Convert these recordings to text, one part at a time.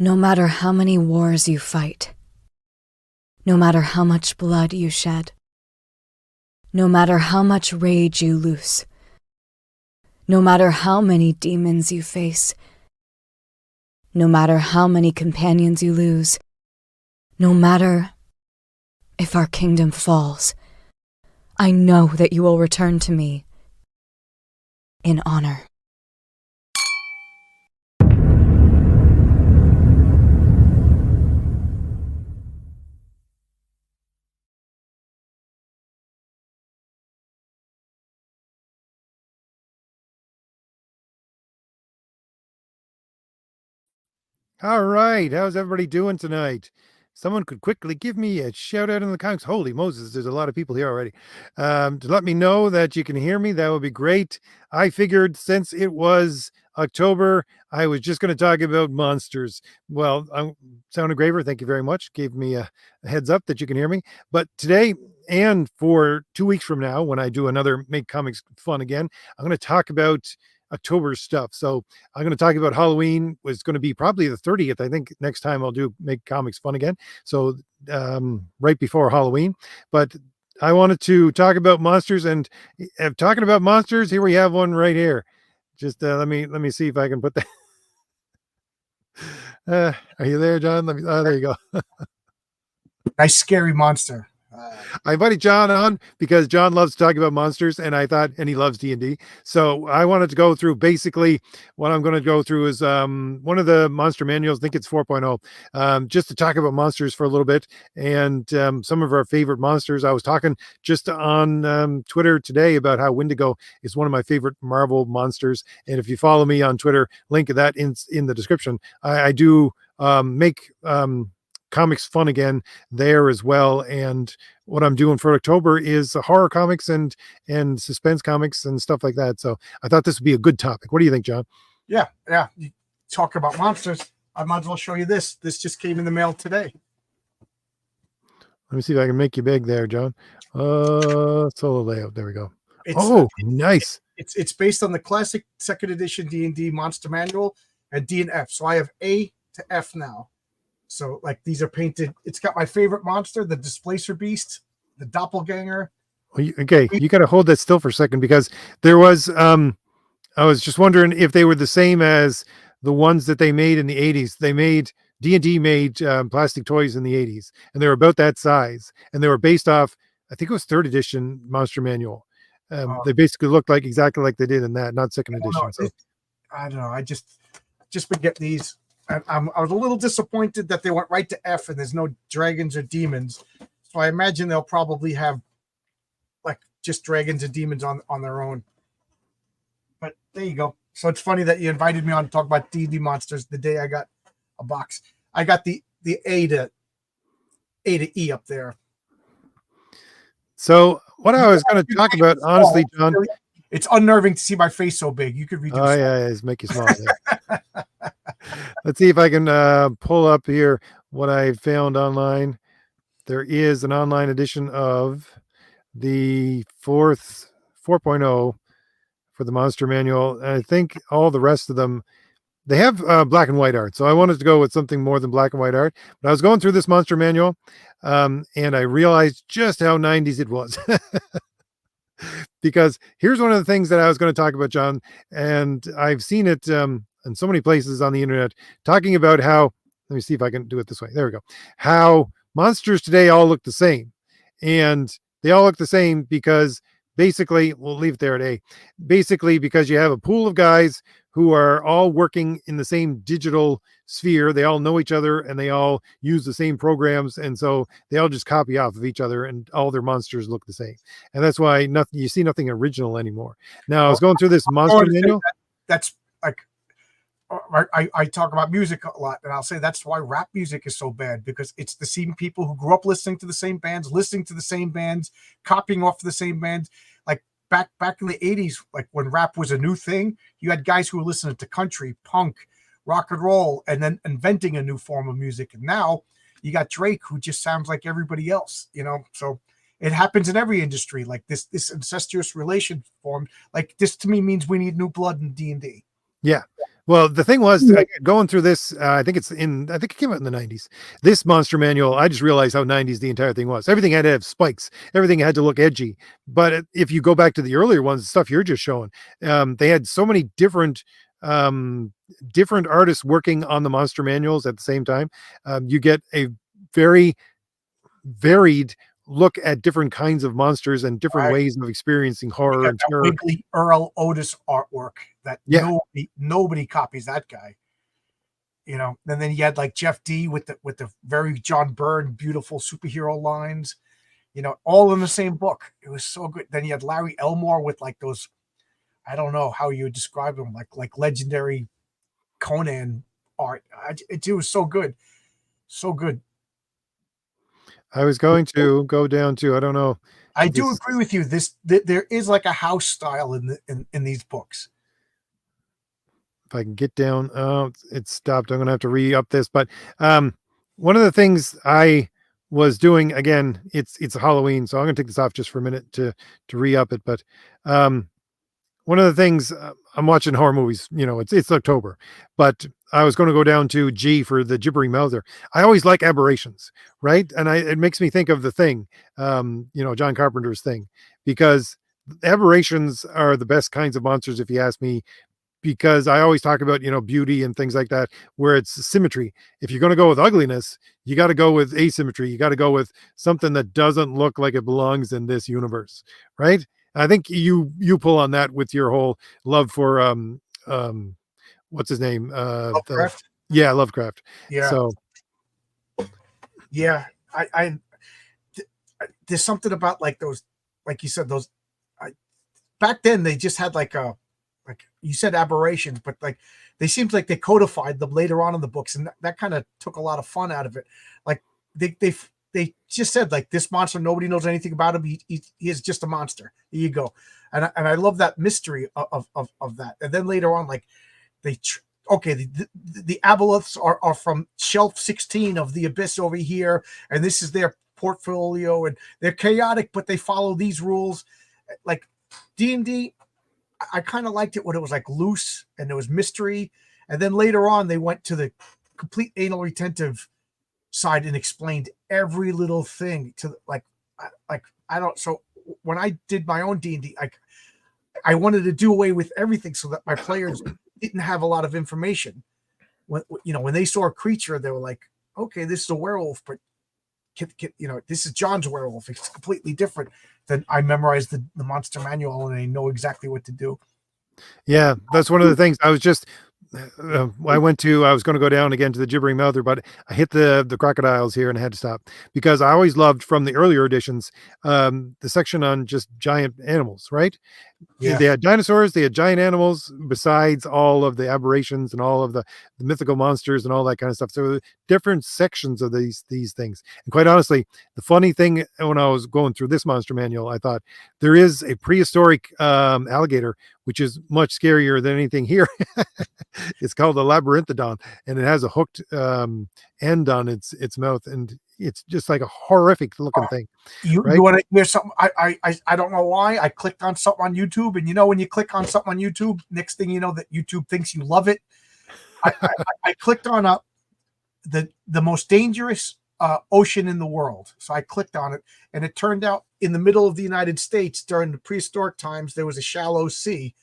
No matter how many wars you fight, no matter how much blood you shed, no matter how much rage you loose, no matter how many demons you face, no matter how many companions you lose, no matter if our kingdom falls, I know that you will return to me in honor. All right. How's everybody doing tonight? Someone could quickly give me a shout out in the comments. Holy Moses, there's a lot of people here already. To let me know that you can hear me, that would be great. I figured since it was October, I was just going to talk about monsters. Well, I'm Sound Engraver, thank you very much. Gave me a heads up that you can hear me. But today and for 2 weeks from now, when I do another Make Comics Fun again, I'm going to talk about October stuff. So I'm going to talk about Halloween. Was going to be probably the 30th. I think next time I'll do Make Comics Fun again. So right before Halloween. But I wanted to talk about monsters, and talking about monsters, here we have one right here. Just let me see if I can put that. Are you there, John? There you go. Nice scary monster. I invited John on because John loves to talk about monsters, and he loves D&D. So I wanted to go through basically what I'm going to go through is one of the monster manuals. I think it's 4.0, just to talk about monsters for a little bit and some of our favorite monsters. I was talking just on Twitter today about how Wendigo is one of my favorite Marvel monsters. And if you follow me on Twitter, link of that in the description. I do make Comics Fun again there as well. And what I'm doing for October is horror comics and suspense comics and stuff like that. So I thought this would be a good topic. What do you think, John? Yeah. You talk about monsters, I might as well show you this. This just came in the mail today. Let me see if I can make you big there, John. Solo layout. There we go. Nice. It's based on the classic second edition D&D monster manual and D and F. So I have A to F now. So like these are painted. It's got my favorite monster, the Displacer Beast, the Doppelganger. Okay, you got to hold that still for a second because there was I was just wondering if they were the same as the ones that they made in the 80s. They made D&D made plastic toys in the 80s, and they were about that size, and they were based off, I think it was third edition monster manual. They basically looked like exactly like they did in that, not second edition. So I don't know. I just been getting these. I was a little disappointed that they went right to F and there's no dragons or demons. So I imagine they'll probably have like just dragons and demons on their own. But there you go. So it's funny that you invited me on to talk about D&D monsters the day I got a box. I got the A to E up there. So what I was going to talk about, honestly, John, it's unnerving to see my face so big. You could reduce. Oh yeah, it's make you small. Let's see if I can pull up here what I found online. There is an online edition of the 4.0 for the monster manual. And I think all the rest of them, they have black and white art. So I wanted to go with something more than black and white art. But I was going through this monster manual and I realized just how 90s it was. Because here's one of the things that I was going to talk about, John, and I've seen it in so many places on the internet talking about how, let me see if I can do it this way. There we go. How monsters today all look the same. And they all look the same because basically, we'll leave it there at A, basically because you have a pool of guys who are all working in the same digital sphere. They all know each other and they all use the same programs. And so they all just copy off of each other and all their monsters look the same. And that's why you see nothing original anymore. Now I was going through this monster manual. That's like, I talk about music a lot, and I'll say that's why rap music is so bad, because it's the same people who grew up listening to the same bands, copying off the same bands. Like back in the 80s, like when rap was a new thing, you had guys who were listening to country, punk, rock and roll, and then inventing a new form of music. And now you got Drake, who just sounds like everybody else, so it happens in every industry. Like this incestuous relation formed. Like this to me means we need new blood in D&D. Yeah. Well, the thing was, Yeah. going through this, I think it came out in the 90s. This monster manual, I just realized how 90s the entire thing was. Everything had to have spikes, everything had to look edgy. But if you go back to the earlier ones, the stuff you're just showing, they had so many um, different artists working on the monster manuals at the same time. You get a very varied look at different kinds of monsters and different Right. ways of experiencing You horror got and that terror. Wiggly Earl Otis artwork that Yeah, nobody copies that guy. And then you had like Jeff D with the very John Byrne beautiful superhero lines, all in the same book. It was so good. Then you had Larry Elmore with like those, I don't know how you would describe them, like legendary Conan art. It was so good, so good. I was going to go down to, I don't know I if do this, agree with you. There is like a house style in these books. if I can get down. Oh, it stopped. I'm going to have to re-up this. But um, one of the things I was doing, again, it's Halloween, so I'm going to take this off just for a minute to re-up it. But um, one of the things, I'm watching horror movies. It's October, but I was going to go down to G for the gibbering mouther. I always like aberrations, right? And it makes me think of The Thing, John Carpenter's Thing, because aberrations are the best kinds of monsters, if you ask me, because I always talk about, beauty and things like that, where it's symmetry. If you're going to go with ugliness, you got to go with asymmetry. You got to go with something that doesn't look like it belongs in this universe, right? I think you pull on that with your whole love for what's his name? The Lovecraft. Yeah, Lovecraft. Yeah, So yeah. There's something about like those, like you said, those. Back then they just had like you said aberrations, but like they seemed like they codified them later on in the books, and that kind of took a lot of fun out of it. Like they just said like this monster, nobody knows anything about him. He is just a monster. Here you go, and I love that mystery of that. And then later on, like they okay, the aboleths are from shelf 16 of the abyss over here, and this is their portfolio, and they're chaotic, but they follow these rules. Like D&D, I kind of liked it when it was like loose and there was mystery, and then later on they went to the complete anal retentive side and explained every little thing to like I don't. So when I did my own D&D, I wanted to do away with everything so that my players didn't have a lot of information. When they saw a creature, they were like, okay, this is a werewolf, but this is John's werewolf. It's completely different. Then I memorized the monster manual and I know exactly what to do. yeah, that's one of the things. I was going to go down again to the gibbering mouther, but I hit the crocodiles here and I had to stop, because I always loved from the earlier editions, the section on just giant animals, right? Yeah. They had dinosaurs, they had giant animals, besides all of the aberrations and all of the mythical monsters and all that kind of stuff. So different sections of these things. And quite honestly, the funny thing, when I was going through this monster manual, I thought there is a prehistoric alligator, which is much scarier than anything here. It's called a labyrinthodon, and it has a hooked end on its mouth, and it's just like a horrific looking thing, You right? want to hear something? I don't know why I clicked on something on YouTube, and when you click on something on YouTube, next thing you know that YouTube thinks you love it. I clicked on the most dangerous ocean in the world, so I clicked on it, and it turned out in the middle of the United States during the prehistoric times there was a shallow sea,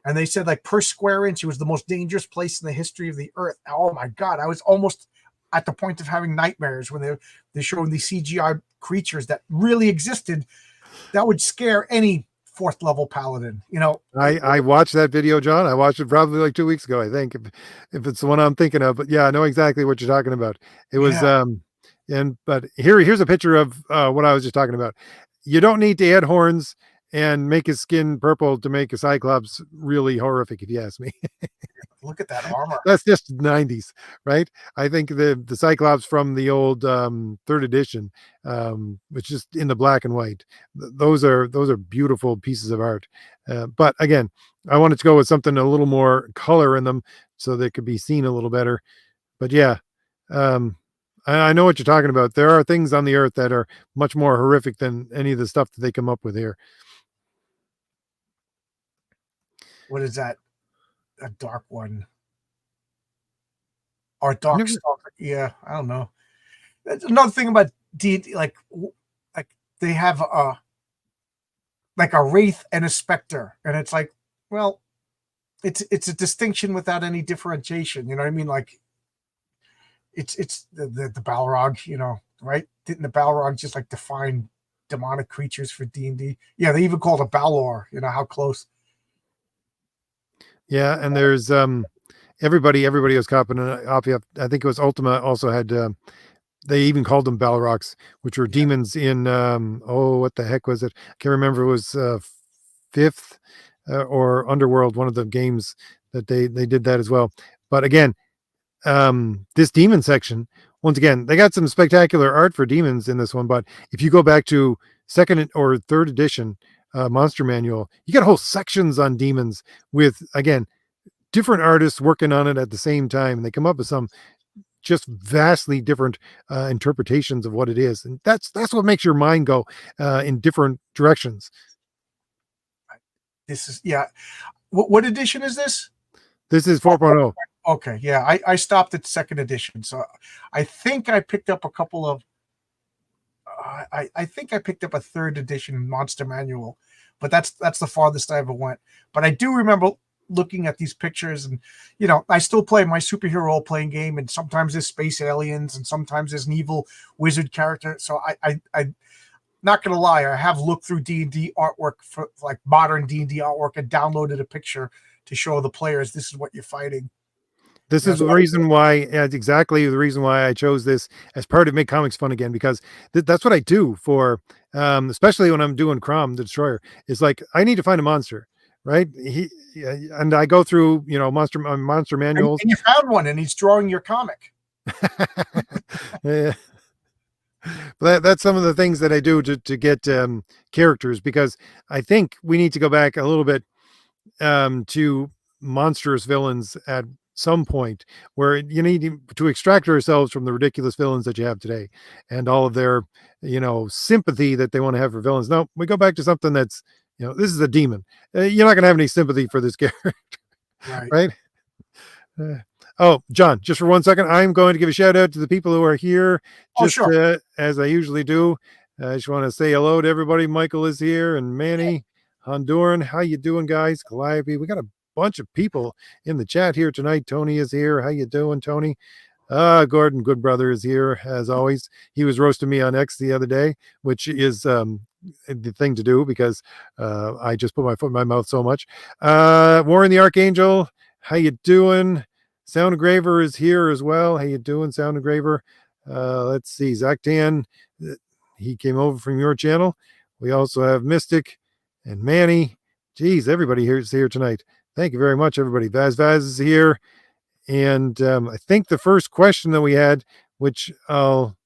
and they said like per square inch it was the most dangerous place in the history of the earth. Oh my God, I was almost at the point of having nightmares when they're showing these CGI creatures that really existed that would scare any fourth level paladin. I watched that video, John. I watched it probably like 2 weeks ago, I think, if it's the one I'm thinking of. But yeah, I know exactly what you're talking about. It was Yeah. but here's a picture of what I was just talking about. You don't need to add horns and make his skin purple to make a cyclops really horrific, if you ask me. Look at that armor. That's just 90s, right? I think the cyclops from the old third edition, which is in the black and white, those are beautiful pieces of art. But again, I wanted to go with something a little more color in them so they could be seen a little better. But yeah, um, I know what you're talking about. There are things on the earth that are much more horrific than any of the stuff that they come up with here. What is that? A dark one. or dark Never. stalker. Yeah, I don't know. That's another thing about D&D, like they have like a wraith and a specter, and it's like, well, it's a distinction without any differentiation. You know what I mean? Like it's the Balrog, you know, right? Didn't the Balrog just like define demonic creatures for D&D? Yeah, they even called a Balor. You know how close? Yeah, and there's everybody was copying off. I think it was Ultima also had. They even called them Balrogs, which were Yeah. demons in what the heck was it? I can't remember. It was Fifth or Underworld, one of the games that they did that as well. But again, this demon section, once again, they got some spectacular art for demons in this one. But if you go back to second or third edition Monster Manual, you got whole sections on demons with, again, different artists working on it at the same time, and they come up with some just vastly different interpretations of what it is, and that's what makes your mind go in different directions. This is, yeah. What edition is this? This is 4.0. Okay, yeah. I stopped at second edition, so I think I picked up a couple of. I think I picked up a third edition Monster Manual, but that's the farthest I ever went. But I do remember looking at these pictures, and you know, I still play my superhero role-playing game, and sometimes there's space aliens, and sometimes there's an evil wizard character. So I not gonna lie, I have looked through D&D artwork for like modern D&D artwork and downloaded a picture to show the players this is what you're fighting. This is the reason why, that's exactly the reason why I chose this as part of Make Comics Fun Again, because that's what I do for, especially when I'm doing Crom the Destroyer. Is like, I need to find a monster, right? And I go through, you know, monster manuals. And you found one, and he's drawing your comic. Yeah. But that's some of the things that I do to get characters, because I think we need to go back a little bit to monstrous villains at some point, where you need to extract ourselves from the ridiculous villains that you have today and all of their, you know, sympathy that they want to have for villains. No, we go back to something that's, you know, this is a demon. You're not going to have any sympathy for this character, right? Oh, John, just for 1 second, I'm going to give a shout out to the people who are here, just sure. as I usually do. I just want to say hello to everybody. Michael is here, and Manny, Honduran. How you doing, guys? Calliope. We got a bunch of people in the chat here tonight. Tony is here. How you doing, Tony? Gordon Good Brother is here, as always. He was roasting me on X the other day, which is the thing to do, because I just put my foot in my mouth so much. Warren the Archangel, how you doing? Sound Engraver is here as well. How you doing, Sound Engraver? Let's see, Zaktan, he came over from your channel. We also have Mystic and Manny. Geez, everybody here is here tonight. Thank you very much, everybody. Vaz is here. And I think the first question that we had, which I'll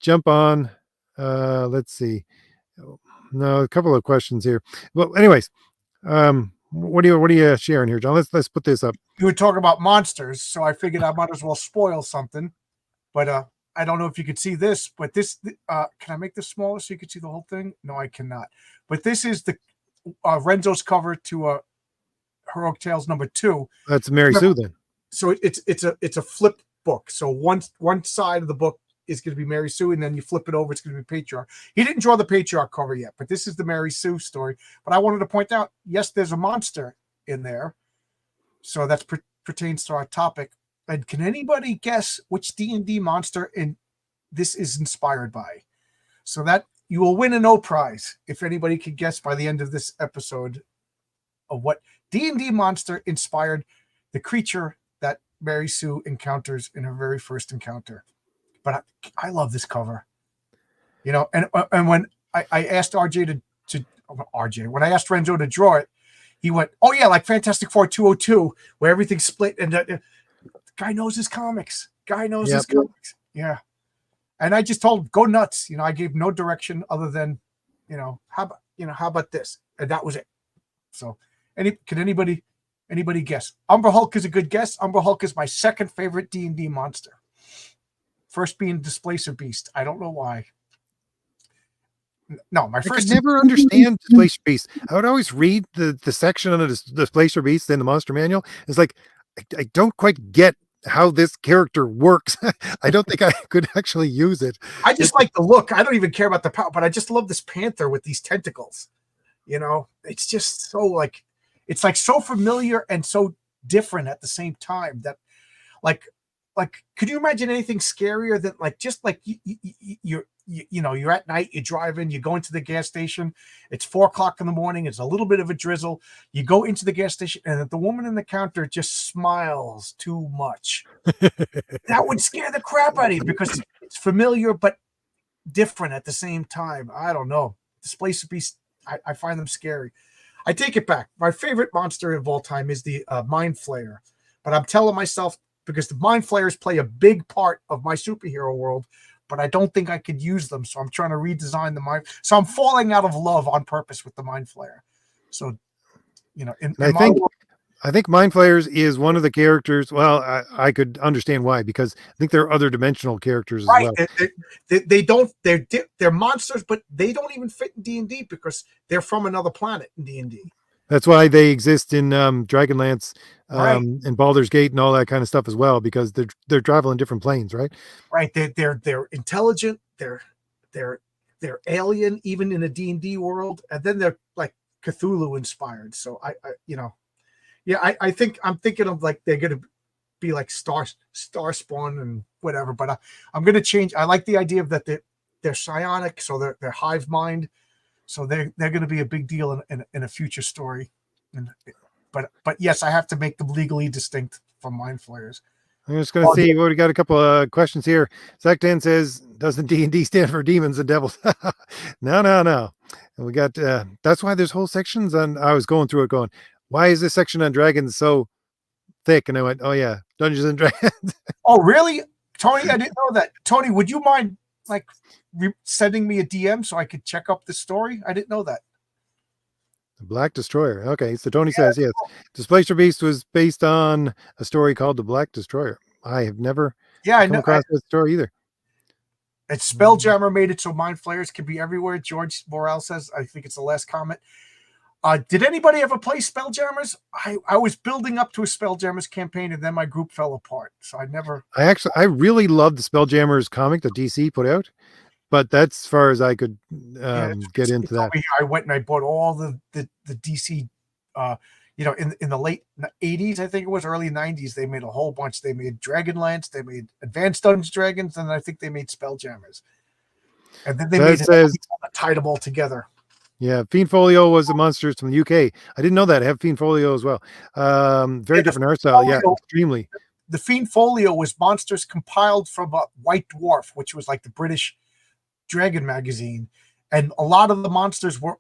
jump on, let's see. No, a couple of questions here. Well, anyways, what are you sharing here, John? Let's put this up. You would talk about monsters, so I figured I might as well spoil something. But I don't know if you could see this, but this can I make this smaller so you can see the whole thing? No, I cannot. But this is the Renzo's cover to Heroic Tales #2. That's Mary Sue then. So it's a flip book. So one side of the book is going to be Mary Sue, and then you flip it over, it's going to be Patriarch. He didn't draw the Patriarch cover yet, but this is the Mary Sue story. But I wanted to point out, yes, there's a monster in there. So that pertains to our topic. And can anybody guess which D&D monster this is inspired by? So that you will win a no prize if anybody can guess by the end of this episode of what D&D monster inspired the creature that Mary Sue encounters in her very first encounter. But I love this cover, you know. And when I asked RJ when I asked Renzo to draw it, he went, "Oh yeah, like Fantastic Four 202, where everything's split." And the guy knows his comics. His comics. Yeah. And I just told him, go nuts. You know, I gave no direction other than, how about this? And that was it. So can anybody guess? Umber Hulk is a good guess. Umber Hulk is my second favorite D&D monster. First being Displacer Beast. I don't know why. No, my first. I could never understand Displacer Beast. I would always read the section on the Displacer Beast in the Monster Manual. It's like, I don't quite get how this character works. I don't think I could actually use it. I just like the look. I don't even care about the power, but I just love this panther with these tentacles. It's just so like, it's like so familiar and so different at the same time that like could you imagine anything scarier than like just like you're at night, you're driving, you go into the gas station, it's 4 o'clock in the morning, it's a little bit of a drizzle, you go into the gas station and the woman in the counter just smiles too much. That would scare the crap out of you because it's familiar but different at the same time. I don't know, displays would be, I find them scary. I take it back. My favorite monster of all time is the Mind Flayer, but I'm telling myself, because the Mind Flayers play a big part of my superhero world, but I don't think I could use them. So I'm trying to redesign the Mind. So I'm falling out of love on purpose with the Mind Flayer. So, in I my think world, I think Mind Flayers is one of the characters. Well, I could understand why, because I think there are other dimensional characters as right? well. They don't. They're monsters, but they don't even fit in D&D because they're from another planet in D&D. That's why they exist in Dragonlance, Right. and Baldur's Gate and all that kind of stuff as well, because they're traveling different planes, right? Right. They're intelligent. They're alien, even in a D&D world, and then they're like Cthulhu inspired. So I think I'm thinking of like they're gonna be like star spawn and whatever. But I'm gonna change. I like the idea of that they're psionic, so they're hive mind, so they're gonna be a big deal in a future story. And but yes, I have to make them legally distinct from Mind Flayers. I'm just going to see what we got. A couple of questions here. Zaktan says, "Doesn't D&D stand for demons and devils?" No, no, no. And we got. That's why there's whole sections on. I was going through it, going, "Why is this section on dragons so thick?" And I went, "Oh yeah, Dungeons and Dragons." Oh really, Tony? I didn't know that. Tony, would you mind like sending me a DM so I could check up the story? I didn't know that. The Black Destroyer. Okay, so Tony says yes. Displacer Beast was based on a story called The Black Destroyer. I have never I come know. across that story either. And Spelljammer made it so Mind Flayers can be everywhere. George Morel says, I think it's the last comment. Did anybody ever play Spelljammers? I was building up to a Spelljammers campaign, and then my group fell apart. So I really loved the Spelljammers comic that DC put out, but that's as far as I could get into that. I went and I bought all the DC, in the late 80s, I think it was, early 90s, they made a whole bunch. They made Dragonlance, they made Advanced Dungeons Dragons, and I think they made Spelljammers. And then they tied them all together. Yeah, Fiend Folio was the monsters from the UK. I didn't know that. I have Fiend Folio as well. Very different art style. Yeah, extremely. The Fiend Folio was monsters compiled from White Dwarf, which was like the British Dragon magazine, and a lot of the monsters were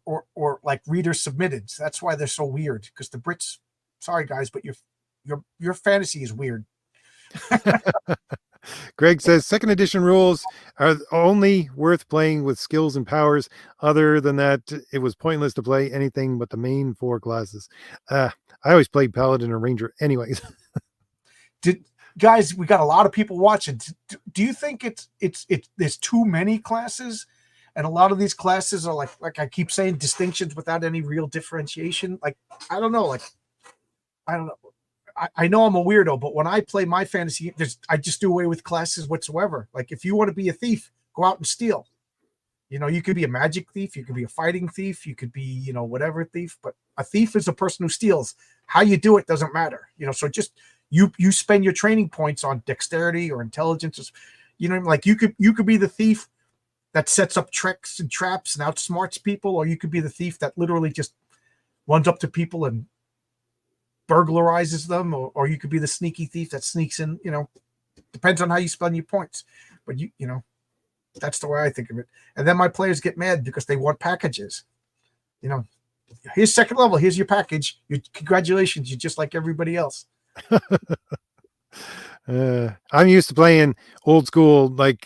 like reader submitted. So that's why they're so weird, because the Brits, sorry guys, but your fantasy is weird. Greg says second edition rules are only worth playing with skills and powers. Other than that, it was pointless to play anything but the main 4 classes. I always played Paladin or Ranger anyways. Guys, we got a lot of people watching. Do you think it's there's too many classes, and a lot of these classes are like I keep saying, distinctions without any real differentiation? Like I don't know. I know I'm a weirdo, but when I play my fantasy, I just do away with classes whatsoever. Like if you want to be a thief, go out and steal. You could be a magic thief, you could be a fighting thief, you could be, whatever thief, but a thief is a person who steals. How you do it doesn't matter. So just you spend your training points on dexterity or intelligence. Like you could be the thief that sets up tricks and traps and outsmarts people, or you could be the thief that literally just runs up to people and burglarizes them, or you could be the sneaky thief that sneaks in. Depends on how you spend your points, but that's the way I think of it. And then my players get mad because they want packages. Here's second level, here's your package, congratulations, you're just like everybody else. I'm used to playing old school, like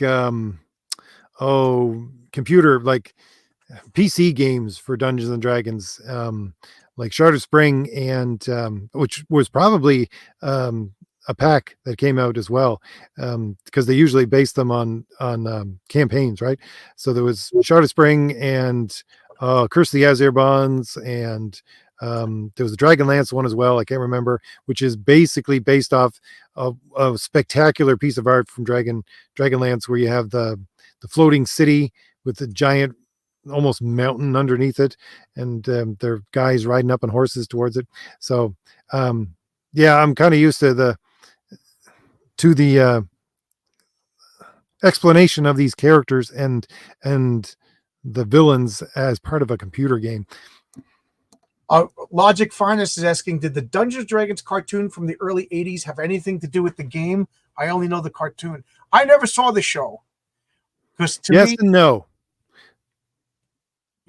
computer, like PC games for Dungeons and Dragons, like Shard of Spring, and which was probably a pack that came out as well, because they usually base them on campaigns, right? So there was Shard of Spring and Curse of the Azir Bonds and There was a Dragonlance one as well. I can't remember, which is basically based off of a spectacular piece of art from Dragonlance, where you have the floating city with the giant, almost mountain underneath it, and there are guys riding up on horses towards it. So, yeah, I'm kind of used to the explanation of these characters and the villains as part of a computer game. Logic Finest is asking, did the Dungeons and Dragons cartoon from the early 80s have anything to do with the game? I only know the cartoon. I never saw the show. Because to Yes me, and no.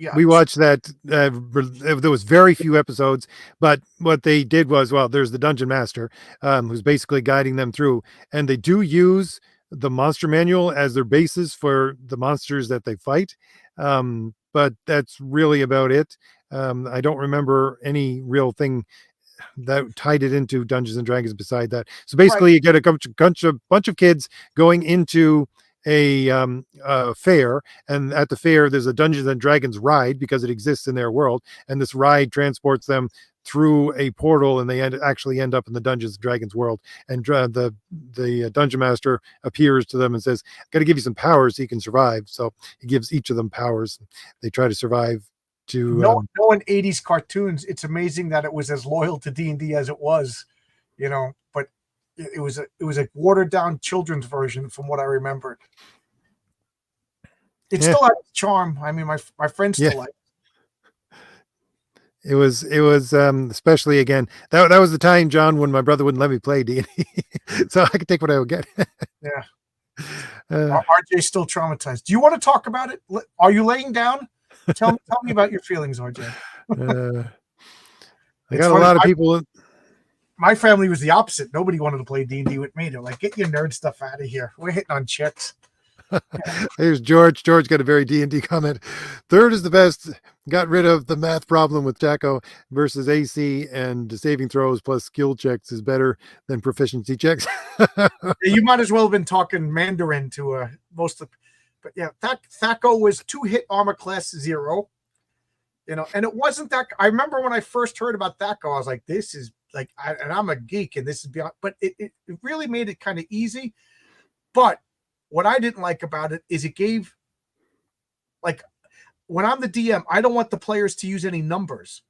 yeah, We watched that. There was very few episodes, but what they did was, well, there's the dungeon master, who's basically guiding them through, and they do use the monster manual as their basis for the monsters that they fight. But that's really about it. I don't remember any real thing that tied it into Dungeons and Dragons beside that. So basically, you get a bunch of kids going into a fair, and at the fair there's a Dungeons and Dragons ride because it exists in their world, and this ride transports them through a portal, and they actually end up in the Dungeons and Dragons world. And the dungeon master appears to them and says, "Got to give you some powers so you can survive." So he gives each of them powers. They try to survive. Knowing 80s cartoons, it's amazing that it was as loyal to D&D as it was, but it was a watered down children's version from what I remembered. It still had its charm. I mean, my friends still like it. It was especially, again, that was the time, John, when my brother wouldn't let me play D&D, so I could take what I would get. Yeah. RJ's still traumatized. Do you want to talk about it? Are you laying down? Tell me about your feelings, RJ. I got a lot of people. My family was the opposite. Nobody wanted to play D&D with me. They're like, "Get your nerd stuff out of here. We're hitting on chicks." There's George. George got a very D&D comment. Third is the best. Got rid of the math problem with Jacko versus AC, and saving throws plus skill checks is better than proficiency checks. You might as well have been talking Mandarin to most of. But yeah, Thaco was 2-hit armor class 0, and it wasn't that. I remember when I first heard about Thaco, I was like, "This is like," and I'm a geek, and this is beyond. But it really made it kind of easy. But what I didn't like about it is it gave, like, when I'm the DM, I don't want the players to use any numbers.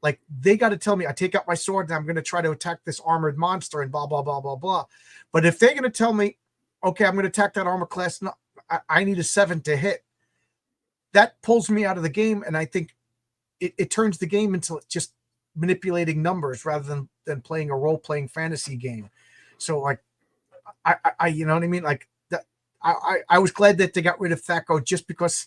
Like, they got to tell me, I take out my sword and I'm going to try to attack this armored monster and blah blah blah blah blah. But if they're going to tell me, okay, I'm going to attack that armor class, I need a 7 to hit, that pulls me out of the game, and I think it turns the game into just manipulating numbers rather than playing a role-playing fantasy game. So, like, I you know what I mean? Like, that, I was glad that they got rid of Thaco, just because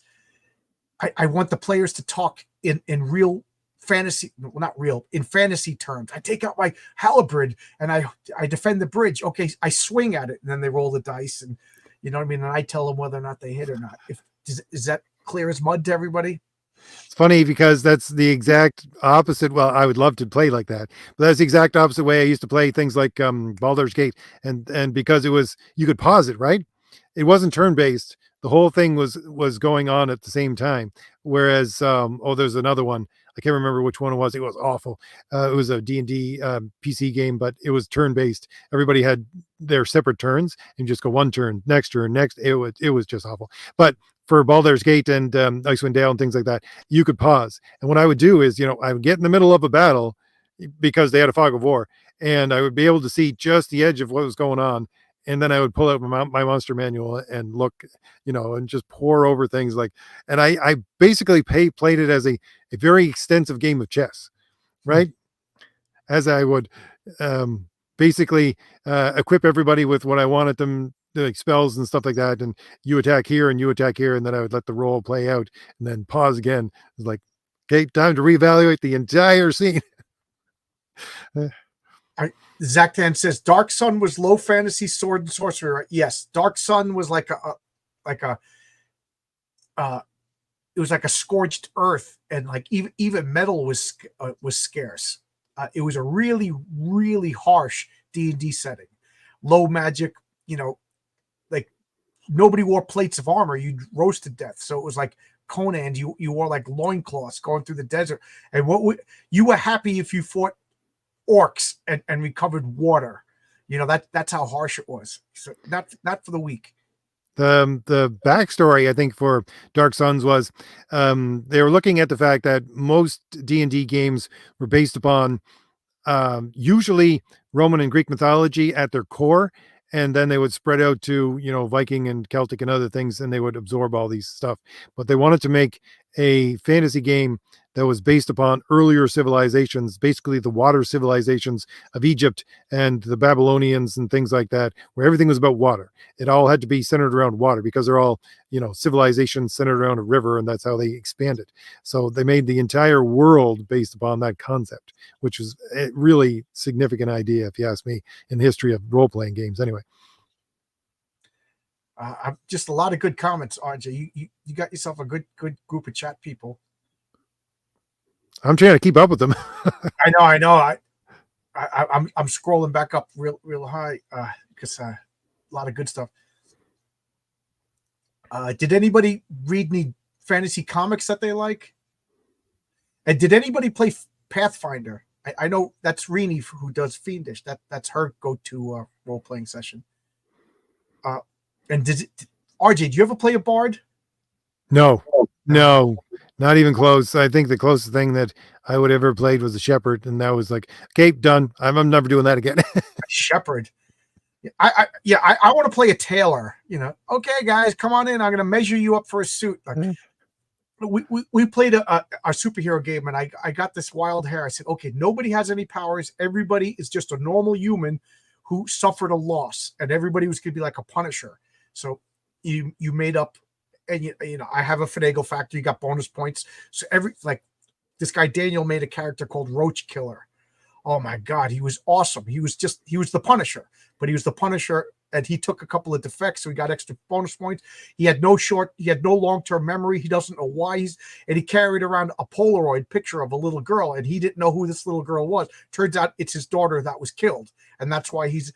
I want the players to talk in real fantasy, well, not real, in fantasy terms. I take out my halberd and I defend the bridge. Okay, I swing at it, and then they roll the dice, and you know what I mean? And I tell them whether or not they hit or not. Is that clear as mud to everybody? It's funny because that's the exact opposite. Well, I would love to play like that, but that's the exact opposite way I used to play things like Baldur's Gate, and because you could pause it, right? It wasn't turn-based. The whole thing was going on at the same time. Whereas, there's another one. I can't remember which one it was. It was awful. It was a D&D PC game, but it was turn-based. Everybody had their separate turns, and just go one turn, next turn, next. It was just awful. But for Baldur's Gate and Icewind Dale and things like that, you could pause. And what I would do is, I would get in the middle of a battle because they had a fog of war, and I would be able to see just the edge of what was going on. And then I would pull out my monster manual and look, and just pour over things and I basically played it as a very extensive game of chess, right? As I would basically equip everybody with what I wanted them, like spells and stuff like that. And you attack here and you attack here. And then I would let the roll play out and then pause again. It's like, okay, time to reevaluate the entire scene. Zaktan says Dark Sun was low fantasy sword and sorcery. Right? Yes, Dark Sun was like it was like a scorched earth, and like even metal was scarce. It was a really, really harsh D&D setting. Low magic, like nobody wore plates of armor. You'd roast to death. So it was like Conan, you wore like loincloths going through the desert. And you were happy if you fought orcs and recovered water. That's how harsh it was. So not for the weak. The backstory, I think, for Dark Suns was they were looking at the fact that most D&D games were based upon usually Roman and Greek mythology at their core, and then they would spread out to Viking and Celtic and other things, and they would absorb all these stuff. But they wanted to make a fantasy game that was based upon earlier civilizations, basically the water civilizations of Egypt and the Babylonians and things like that, where everything was about water. It all had to be centered around water because they're all civilizations centered around a river, and that's how they expanded. So they made the entire world based upon that concept, which was a really significant idea, if you ask me, in the history of role-playing games anyway. Just a lot of good comments, RJ. You got yourself a good group of chat people. I'm trying to keep up with them. I know. I'm scrolling back up real high because a lot of good stuff. Did anybody read any fantasy comics that they like? And did anybody play Pathfinder? I know that's Rini who does Fiendish. That's her go-to role-playing session. And RJ, did you ever play a bard? No, not even close. I think the closest thing that I would ever played was a shepherd, and that was like, okay, done. I'm never doing that again. Shepherd. I want to play a tailor. Okay, guys, come on in. I'm going to measure you up for a suit. Like, we played a superhero game, and I got this wild hair. I said, okay, nobody has any powers. Everybody is just a normal human who suffered a loss, and everybody was going to be like a Punisher. So you made up, and I have a finagle factor. You got bonus points. So this guy Daniel made a character called Roach Killer. Oh my God, he was awesome. He was the Punisher, but he was the Punisher, and he took a couple of defects, so he got extra bonus points. He had no long-term memory. He doesn't know why and he carried around a Polaroid picture of a little girl, and he didn't know who this little girl was. Turns out it's his daughter that was killed, and that's why he's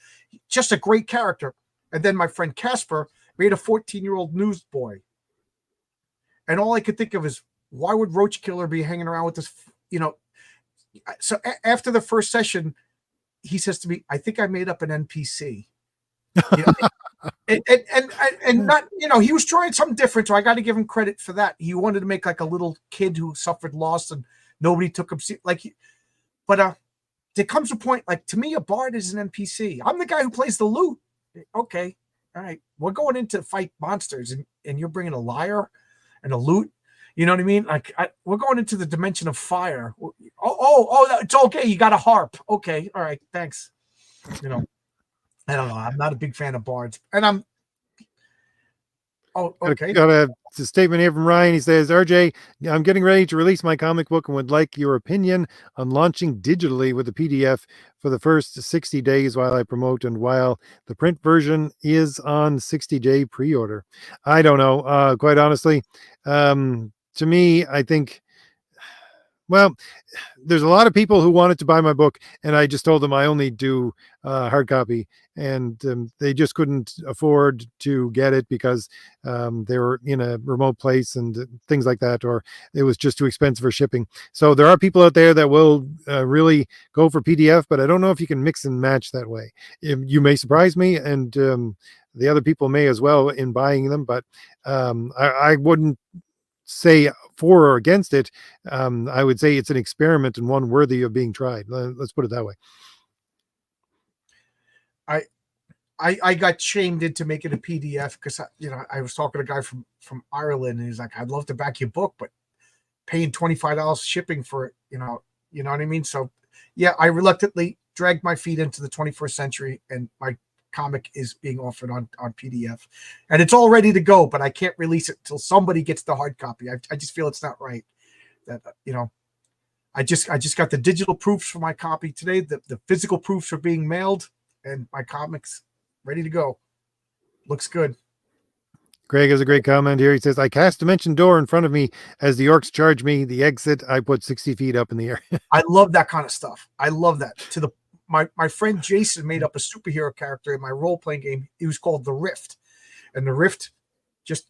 just a great character. And then my friend Casper made a 14-year-old newsboy, and all I could think of is, why would Roach Killer be hanging around with this? So after the first session, he says to me, I think I made up an NPC. And not, he was trying something different. So I got to give him credit for that. He wanted to make like a little kid who suffered loss and nobody took him. But there comes a point, like, to me, a bard is an NPC. I'm the guy who plays the lute. Okay. All right. We're going in to fight monsters and you're bringing a lyre and a lute. You know what I mean? Like, we're going into the dimension of fire. Oh, it's okay. You got a harp. Okay. All right. Thanks. I don't know. I'm not a big fan of bards. And okay. Got a statement here from Ryan. He says, RJ, I'm getting ready to release my comic book and would like your opinion on launching digitally with a PDF for the first 60 days while I promote and while the print version is on 60-day pre-order. I don't know. Quite honestly, to me, I think, well, there's a lot of people who wanted to buy my book, and I just told them I only do hard copy, and they just couldn't afford to get it because they were in a remote place and things like that, or it was just too expensive for shipping. So there are people out there that will really go for PDF, but I don't know if you can mix and match that way. You may surprise me, and the other people may as well in buying them, but I wouldn't say for or against it. I would say it's an experiment and one worthy of being tried. Let's put it that way. I got shamed into making a PDF because I was talking to a guy from Ireland, and he's like, I'd love to back your book, but paying $25 shipping for it, you know what I mean? So yeah, I reluctantly dragged my feet into the 21st century, and my comic is being offered on PDF, and it's all ready to go, but I can't release it till somebody gets the hard copy. I just feel it's not right that I just got the digital proofs for my copy today. The physical proofs are being mailed, and my comic's ready to go. Looks good. Greg has a great comment here. He says, I cast Dimension Door in front of me as the orcs charge me. The exit, I put 60 feet up in the air. I love that kind of stuff. I love that. My friend Jason made up a superhero character in my role-playing game. It was called The Rift. And The Rift,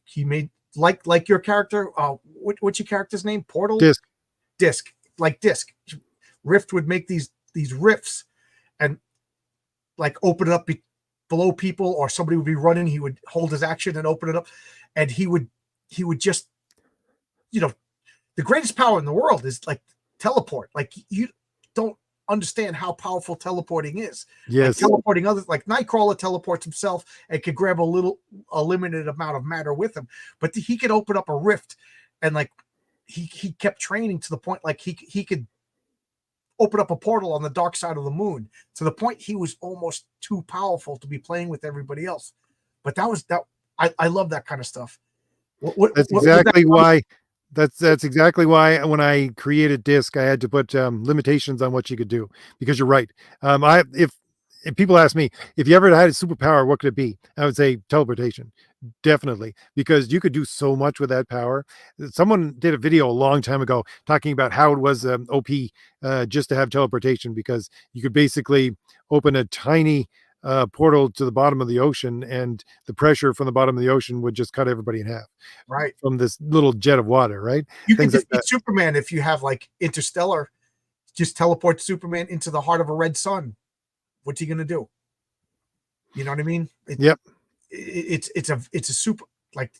he made like your character. What's your character's name? Portal. Disc. Disc. Like Disc. Rift would make these rifts and like open it up below people, or somebody would be running. He would hold his action and open it up, and he would just, the greatest power in the world is like teleport. Like you don't understand how powerful teleporting is. Yes. Like teleporting others, like Nightcrawler teleports himself and could grab a limited amount of matter with him, but he could open up a rift, and like he kept training to the point like he could open up a portal on the dark side of the moon, to the point he was almost too powerful to be playing with everybody else. But I love that kind of stuff. That's exactly why. That's exactly why when I created Disc, I had to put limitations on what you could do, because you're right. If people ask me, if you ever had a superpower, what could it be? I would say teleportation, definitely, because you could do so much with that power. Someone did a video a long time ago talking about how it was OP just to have teleportation, because you could basically open a tiny portal to the bottom of the ocean, and the pressure from the bottom of the ocean would just cut everybody in half. Right. From this little jet of water, right? You can Things like defeat that. Superman if you have like Interstellar. Just teleport Superman into the heart of a red sun. What's he gonna do? You know what I mean? Yep. It's a super, like,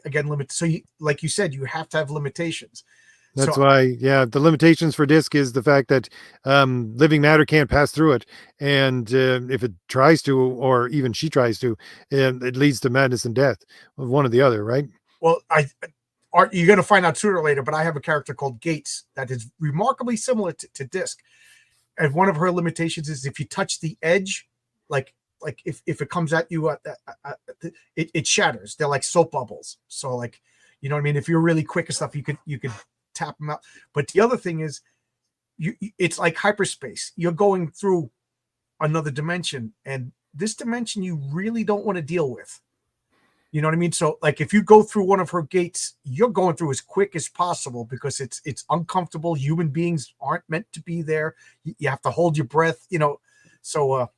again limit. So like you said, you have to have limitations. That's why, the limitations for Disc is the fact that living matter can't pass through it, and if it tries to, or even she tries to, it leads to madness and death, one or the other, right? Well, you're going to find out sooner or later, but I have a character called Gates that is remarkably similar to Disc, and one of her limitations is if you touch the edge, like if it comes at you, it shatters. They're like soap bubbles. So like, you know what I mean? If you're really quick and stuff, you could tap them out. But the other thing is, it's like hyperspace. You're going through another dimension, and this dimension you really don't want to deal with. You know what I mean? So like if you go through one of her gates, you're going through as quick as possible, because it's uncomfortable. Human beings aren't meant to be there. You have to hold your breath, so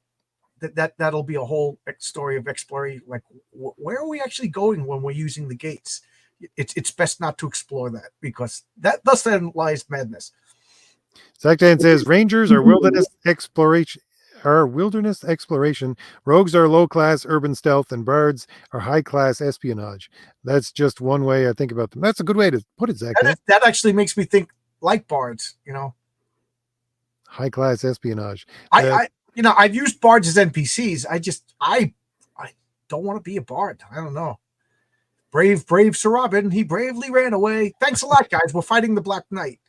that'll be a whole story of exploring, like where are we actually going when we're using the gates. It's best not to explore that, because thus then lies madness. Zaktan says Rangers are wilderness exploration. Rogues are low class urban stealth, and bards are high class espionage. That's just one way I think about them. That's a good way to put it, Zaktan. That actually makes me think like bards. High class espionage. I've used bards as NPCs. I don't want to be a bard. I don't know. Brave Sir Robin, he bravely ran away. Thanks a lot, guys. We're fighting the Black Knight.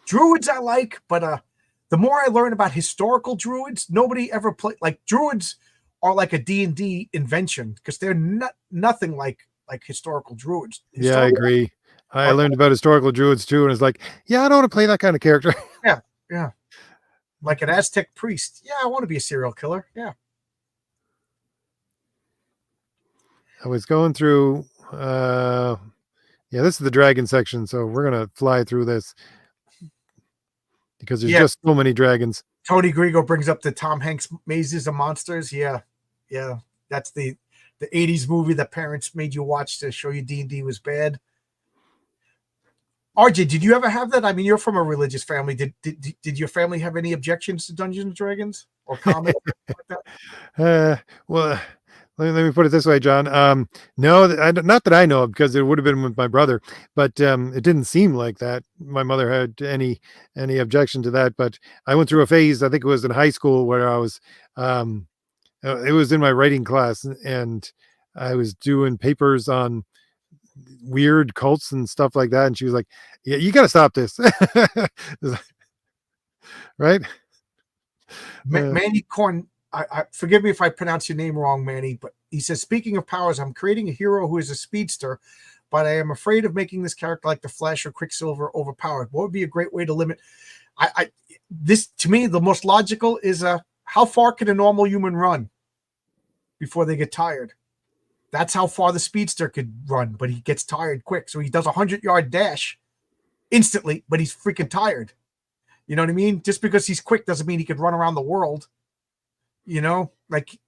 Druids I like, but the more I learn about historical druids, nobody ever played. Like druids are like a D&D invention, because they're nothing like historical druids. Yeah, I agree. I learned about historical druids too, and it's like, I don't want to play that kind of character. Yeah. Like an Aztec priest. Yeah, I want to be a serial killer. Yeah. I was going through this is the dragon section, so we're gonna fly through this because there's just so many dragons. Tony Grigo brings up the Tom Hanks Mazes of Monsters. Yeah. That's the 80s movie that parents made you watch to show you D&D was bad. RJ, did you ever have that? I mean, you're from a religious family. Did your family have any objections to Dungeons and Dragons or comics like that? Well, let me put it this way, John. No, not that I know of, because it would have been with my brother, but it didn't seem like that. My mother had any objection to that, but I went through a phase, I think it was in high school, where I was, it was in my writing class, and I was doing papers on weird cults and stuff like that. And she was like, yeah, you got to stop this. Right. Manny Corn. I forgive me if I pronounce your name wrong, Manny, but he says, speaking of powers, I'm creating a hero who is a speedster, but I am afraid of making this character like the Flash or Quicksilver overpowered. What would be a great way to limit? This, to me, the most logical is how far can a normal human run before they get tired? That's how far the speedster could run, but he gets tired quick. So he does a 100-yard dash instantly, but he's freaking tired. You know what I mean? Just because he's quick doesn't mean he could run around the world. Like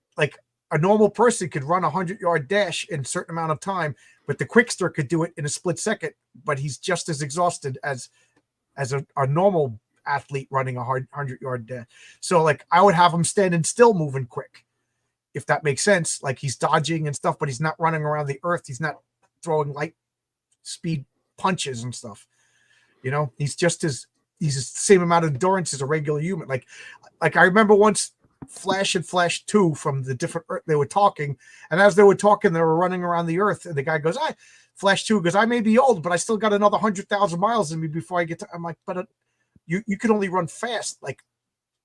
a normal person could run a 100-yard dash in a certain amount of time, but the Quickster could do it in a split second. But he's just as exhausted as a normal athlete running a 100-yard dash. So like I would have him standing still, moving quick, if that makes sense. Like he's dodging and stuff, but he's not running around the earth. He's not throwing light speed punches and stuff. You know, he's the same amount of endurance as a regular human. Like I remember once Flash and Flash 2 from the different Earth, they were talking, and as they were talking, they were running around the earth, and the guy goes, Flash 2 goes, I may be old, but I still got another 100,000 miles in me before I get to. I'm like, but you can only run fast. Like,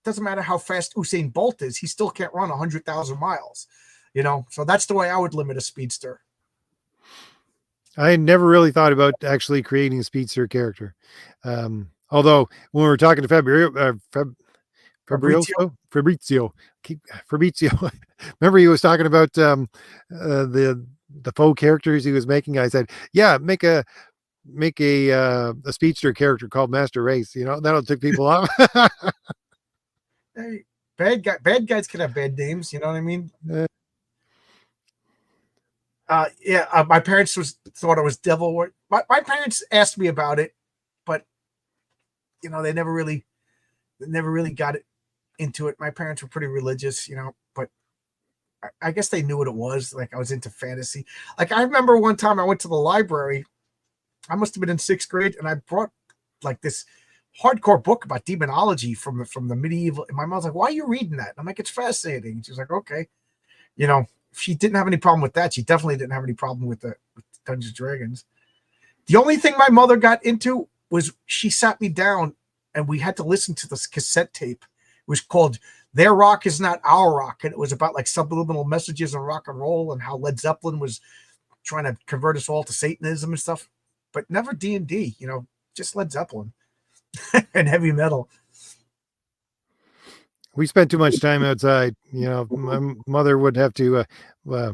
doesn't matter how fast Usain Bolt is, he still can't run 100,000 miles. You know, so that's the way I would limit a speedster. I never really thought about actually creating a speedster character. Although when we were talking to Fabrizio, remember he was talking about the faux characters he was making. I said, yeah, make a speedster character called Master Race. You know, that'll tick people off. Hey, bad guys can have bad names. You know what I mean? My parents thought it was devil. My parents asked me about it, but you know, they never really got it into it. My parents were pretty religious, you know, but I guess they knew what it was. Like I was into fantasy. Like I remember one time I went to the library. I must have been in 6th grade, and I brought like this hardcore book about demonology from the medieval. And my mom's like, "Why are you reading that?" And I'm like, "It's fascinating." And she's like, "Okay," you know. She didn't have any problem with that. She definitely didn't have any problem with Dungeons and Dragons. The only thing my mother got into was she sat me down and we had to listen to this cassette tape. It was called Their Rock Is Not Our Rock. And it was about like subliminal messages in rock and roll and how Led Zeppelin was trying to convert us all to Satanism and stuff, but never D&D, you know, just Led Zeppelin and heavy metal. We spent too much time outside. You know, my mother would have to, I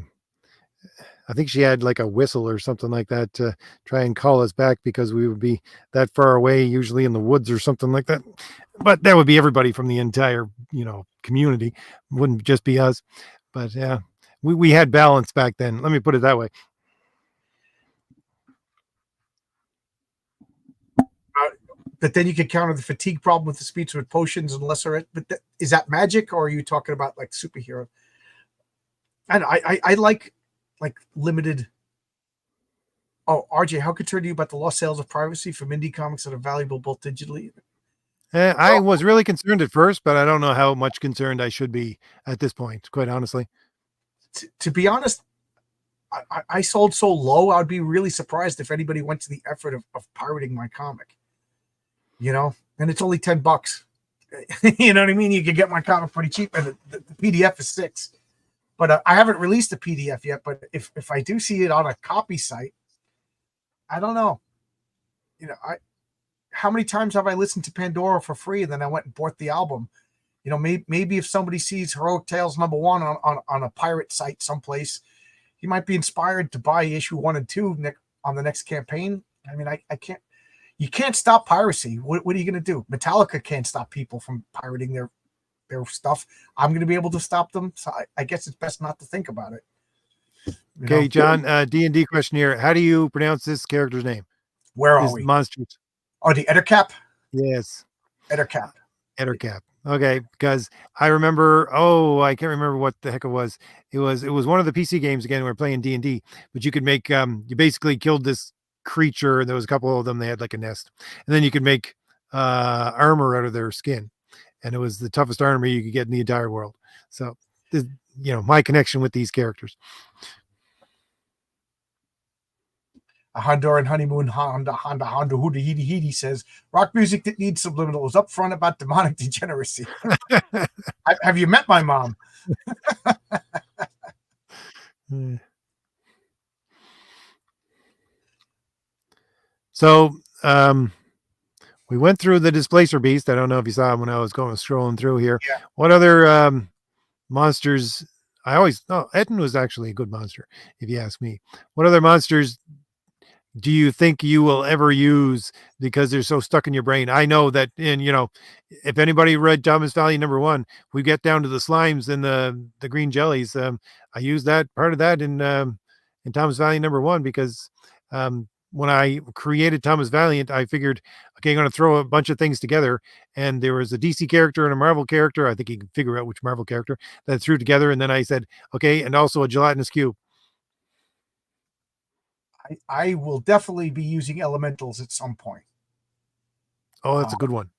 think she had like a whistle or something like that to try and call us back because we would be that far away, usually in the woods or something like that. But that would be everybody from the entire, you know, community. It wouldn't just be us. But yeah, we had balance back then. Let me put it that way. But then you could counter the fatigue problem with the speech with potions and lesser. But is that magic, or are you talking about like superhero? And I like limited. Oh, RJ, how concerned are you about the lost sales of privacy from indie comics that are valuable both digitally? I was really concerned at first, but I don't know how much concerned I should be at this point, quite honestly. To be honest, I sold so low, I would be really surprised if anybody went to the effort of pirating my comic. You know, and it's only $10. You know what I mean? You can get my comic pretty cheap, and the PDF is $6. But I haven't released a PDF yet. But if I do see it on a copy site, I don't know. You know, how many times have I listened to Pandora for free and then I went and bought the album? You know, maybe if somebody sees Heroic Tales #1 on a pirate site someplace, he might be inspired to buy issue 1 and 2 on the next campaign. I mean, I can't. You can't stop piracy. What are you going to do? Metallica can't stop people from pirating their stuff. I'm going to be able to stop them. So I guess it's best not to think about it. Okay, John, D&D question here. How do you pronounce this character's name? Where are we? Monsters. Oh, the Ettercap? Yes. Ettercap. Ettercap. Okay, because I remember, I can't remember what the heck it was. It was one of the PC games again. We were playing D&D, but you could make, you basically killed this creature. There was a couple of them. They had like a nest, and then you could make armor out of their skin, and it was the toughest armor you could get in the entire world. So, you know, my connection with these characters. A Honduran honeymoon Honda Huda Hidi says rock music that needs subliminals up front about demonic degeneracy. Have you met my mom? So we went through the Displacer Beast. I don't know if you saw him when I was scrolling through here. Yeah. What other monsters? Etten was actually a good monster, if you ask me. What other monsters do you think you will ever use because they're so stuck in your brain? I know that, and if anybody read Thomas Valiant #1, we get down to the slimes and the green jellies. I use that part of that in Thomas Valiant #1 because when I created Thomas Valiant, I figured, okay, I'm going to throw a bunch of things together, and there was a DC character and a Marvel character. I think you can figure out which Marvel character that I threw together, and then I said, okay, and also a gelatinous cube. I will definitely be using elementals at some point. Oh, that's a good one.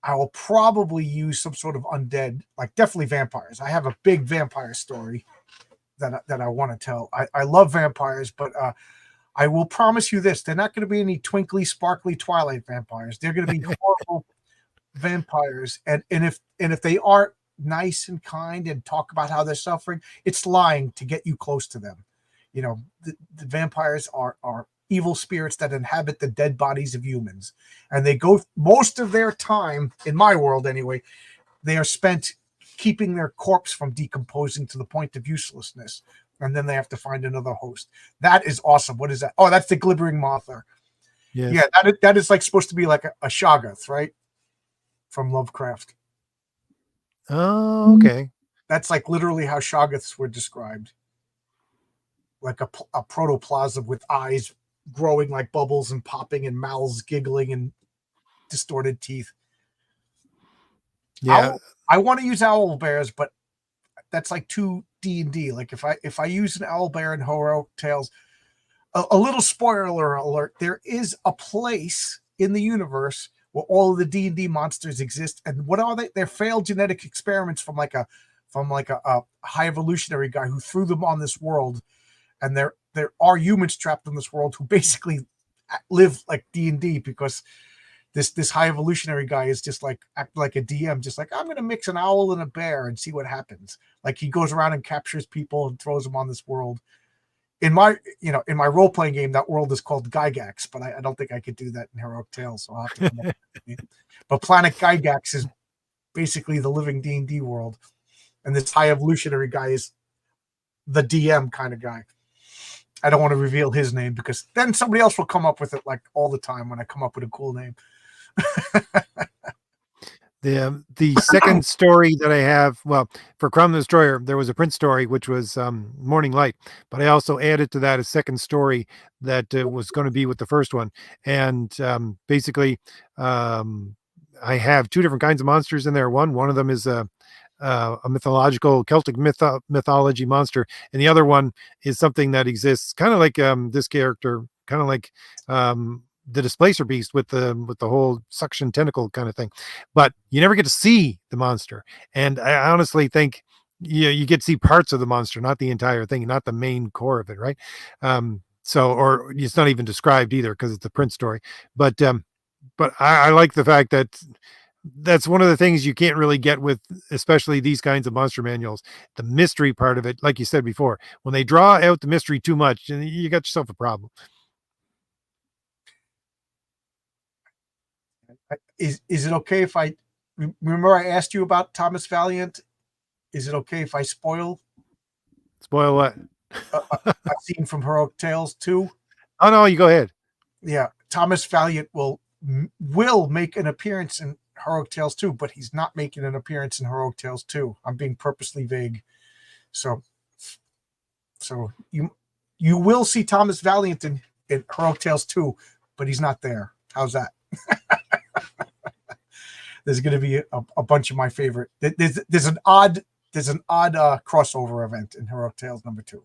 I will probably use some sort of undead, like definitely vampires. I have a big vampire story that I want to tell. I love vampires, but I will promise you this: they're not going to be any twinkly, sparkly Twilight vampires. They're going to be horrible vampires, and if they aren't nice and kind and talk about how they're suffering, it's lying to get you close to them. The vampires are evil spirits that inhabit the dead bodies of humans, and they go most of their time, in my world anyway, they are spent keeping their corpse from decomposing to the point of uselessness, and then they have to find another host. That is awesome. What is that? Oh, that's the Glibbering Mother. Yes. Yeah, that is like supposed to be like a Shoggoth, right? From Lovecraft. Oh, okay. That's like literally how Shoggoths were described. Like a protoplasm with eyes growing like bubbles and popping and mouths giggling and distorted teeth. Yeah. I want to use owl bears, but that's like too D&D. Like if I use an owl bear in Heroic Tales, a little spoiler alert, there is a place in the universe where all of the D&D monsters exist. And what are they? They're failed genetic experiments from like a high evolutionary guy who threw them on this world. And there are humans trapped in this world who basically live like D&D because this high evolutionary guy is just like act like a DM, just like, I'm going to mix an owl and a bear and see what happens. Like he goes around and captures people and throws them on this world. In my role playing game, that world is called Gygax, but I don't think I could do that in Heroic Tales. So I'll have to come up with it. But Planet Gygax is basically the living D&D world, and this high evolutionary guy is the DM kind of guy. I don't want to reveal his name because then somebody else will come up with it like all the time when I come up with a cool name. The second story that I have, well, for Crown the Destroyer, there was a print story, which was Morning Light, but I also added to that a second story that was going to be with the first one. And basically, I have two different kinds of monsters in there. One of them is a mythological Celtic mythology monster, and the other one is something that exists kind of like this character, kind of like the Displacer Beast with the whole suction tentacle kind of thing, but you never get to see the monster. And I honestly think you get to see parts of the monster, not the entire thing, not the main core of it, right? Or it's not even described either because it's a print story. But I like the fact that that's one of the things you can't really get with, especially these kinds of monster manuals, the mystery part of it. Like you said before, when they draw out the mystery too much, you got yourself a problem. Is it okay if I remember I asked you about Thomas Valiant? Is it okay if I spoil what? a scene from Heroic Tales 2? Oh no, you go ahead. Yeah, Thomas Valiant will make an appearance in Heroic Tales 2, but he's not making an appearance in Heroic Tales 2. I'm being purposely vague. So you will see Thomas Valiant in Heroic Tales 2, but he's not there. How's that? There's going to be a bunch of my favorite. There's an odd crossover event in Heroic Tales #2.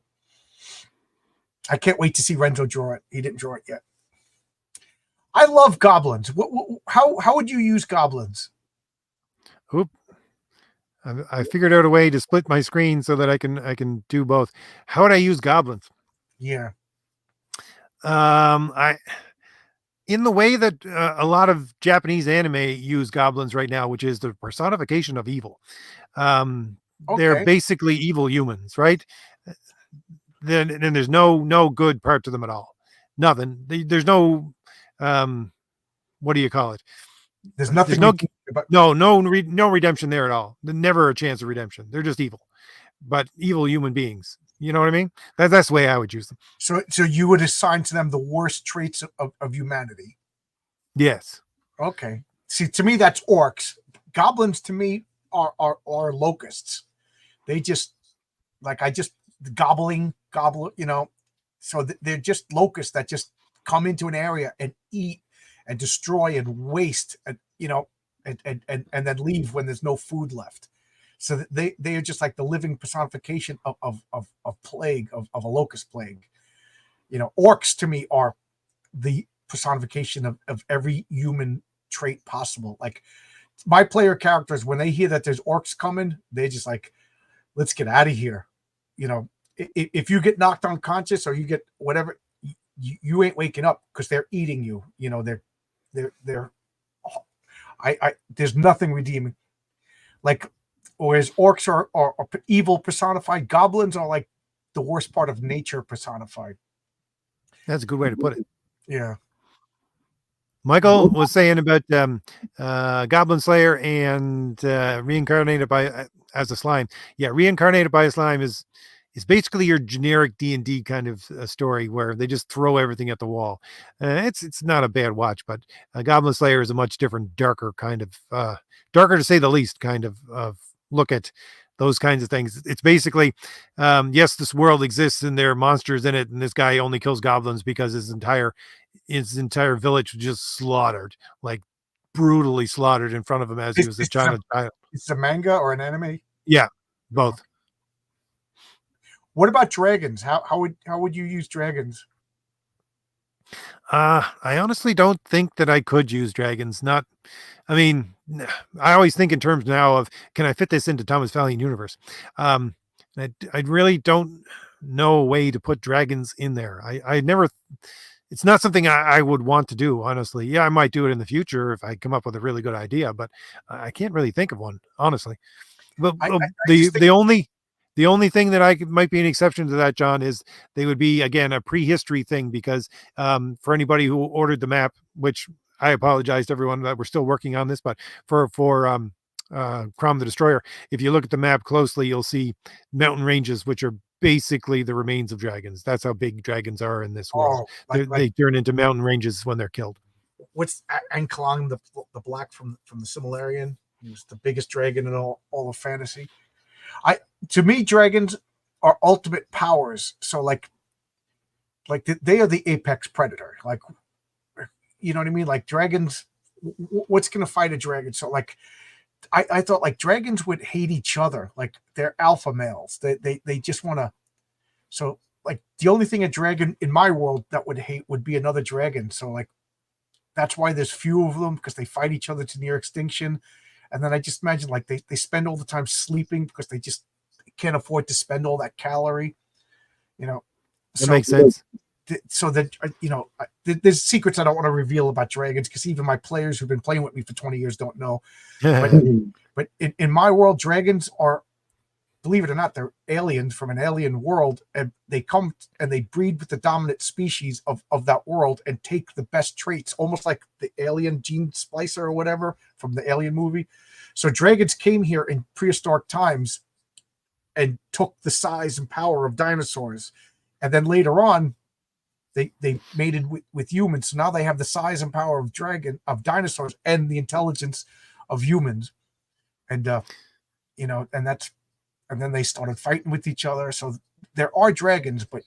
I can't wait to see Renzo draw it. He didn't draw it yet. I love goblins. How would you use goblins? Oop. I figured out a way to split my screen so that I can do both. How would I use goblins? Yeah. In the way that a lot of Japanese anime use goblins right now, which is the personification of evil. They're basically evil humans, right? Then there's no good part to them at all. Nothing. There's no what do you call it? There's nothing. No redemption there at all. Never a chance of redemption. They're just evil, but evil human beings. You know what I mean? That's the way I would use them. So you would assign to them the worst traits of humanity. Yes. Okay. See, to me, that's orcs. Goblins to me are locusts. They just gobble, so they're just locusts that just come into an area and eat and destroy and waste, and and then leave when there's no food left. So they are just like the living personification of plague, of a locust plague. Orcs to me are the personification of every human trait possible. Like my player characters, when they hear that there's orcs coming, they just like, let's get out of here. If you get knocked unconscious or you get whatever, you ain't waking up because they're eating you. They're there's nothing redeeming. Like, whereas orcs are evil personified, goblins are like the worst part of nature personified. That's a good way to put it. Yeah. Michael was saying about Goblin Slayer and reincarnated by as a slime. Yeah, reincarnated by a slime is basically your generic D&D kind of story where they just throw everything at the wall. It's not a bad watch, but Goblin Slayer is a much different, darker kind of darker to say the least kind of look at those kinds of things. It's basically yes, this world exists and there are monsters in it, and this guy only kills goblins because his entire village was just slaughtered, like brutally slaughtered in front of him as he was a child. It's a manga or an anime? Yeah, both. What about dragons? How would you use dragons? I honestly don't think that I could use dragons. I mean, I always think in terms now of, can I fit this into Thomas Valiant universe? I really don't know a way to put dragons in there. I never, it's not something I would want to do, honestly. Yeah, I might do it in the future if I come up with a really good idea, but I can't really think of one, honestly. But the only thing that might be an exception to that, John, is they would be, again, a prehistory thing, because for anybody who ordered the map, which I apologize to everyone that we're still working on this, but for Crom the Destroyer, if you look at the map closely, you'll see mountain ranges, which are basically the remains of dragons. That's how big dragons are in this world. They turn into mountain ranges when they're killed. What's Anklang, the black from the Silmarillion? He was the biggest dragon in all of fantasy. To me, dragons are ultimate powers. So like they are the apex predator. Like, you know what I mean? Like dragons, what's going to fight a dragon? So like, I thought like dragons would hate each other. Like they're alpha males. They just want to. So like the only thing a dragon in my world that would hate would be another dragon. So like, that's why there's few of them, because they fight each other to near extinction. And then I just imagine like they spend all the time sleeping because they just can't afford to spend all that calorie, That makes sense. So that, there's secrets I don't want to reveal about dragons, because even my players who've been playing with me for 20 years don't know. But in my world, dragons are, believe it or not, they're aliens from an alien world, and they come and they breed with the dominant species of that world and take the best traits, almost like the alien gene splicer or whatever from the Alien movie. So dragons came here in prehistoric times and took the size and power of dinosaurs, and then later on they mated with humans. So now they have the size and power of dinosaurs and the intelligence of humans, and and then they started fighting with each other. So there are dragons, but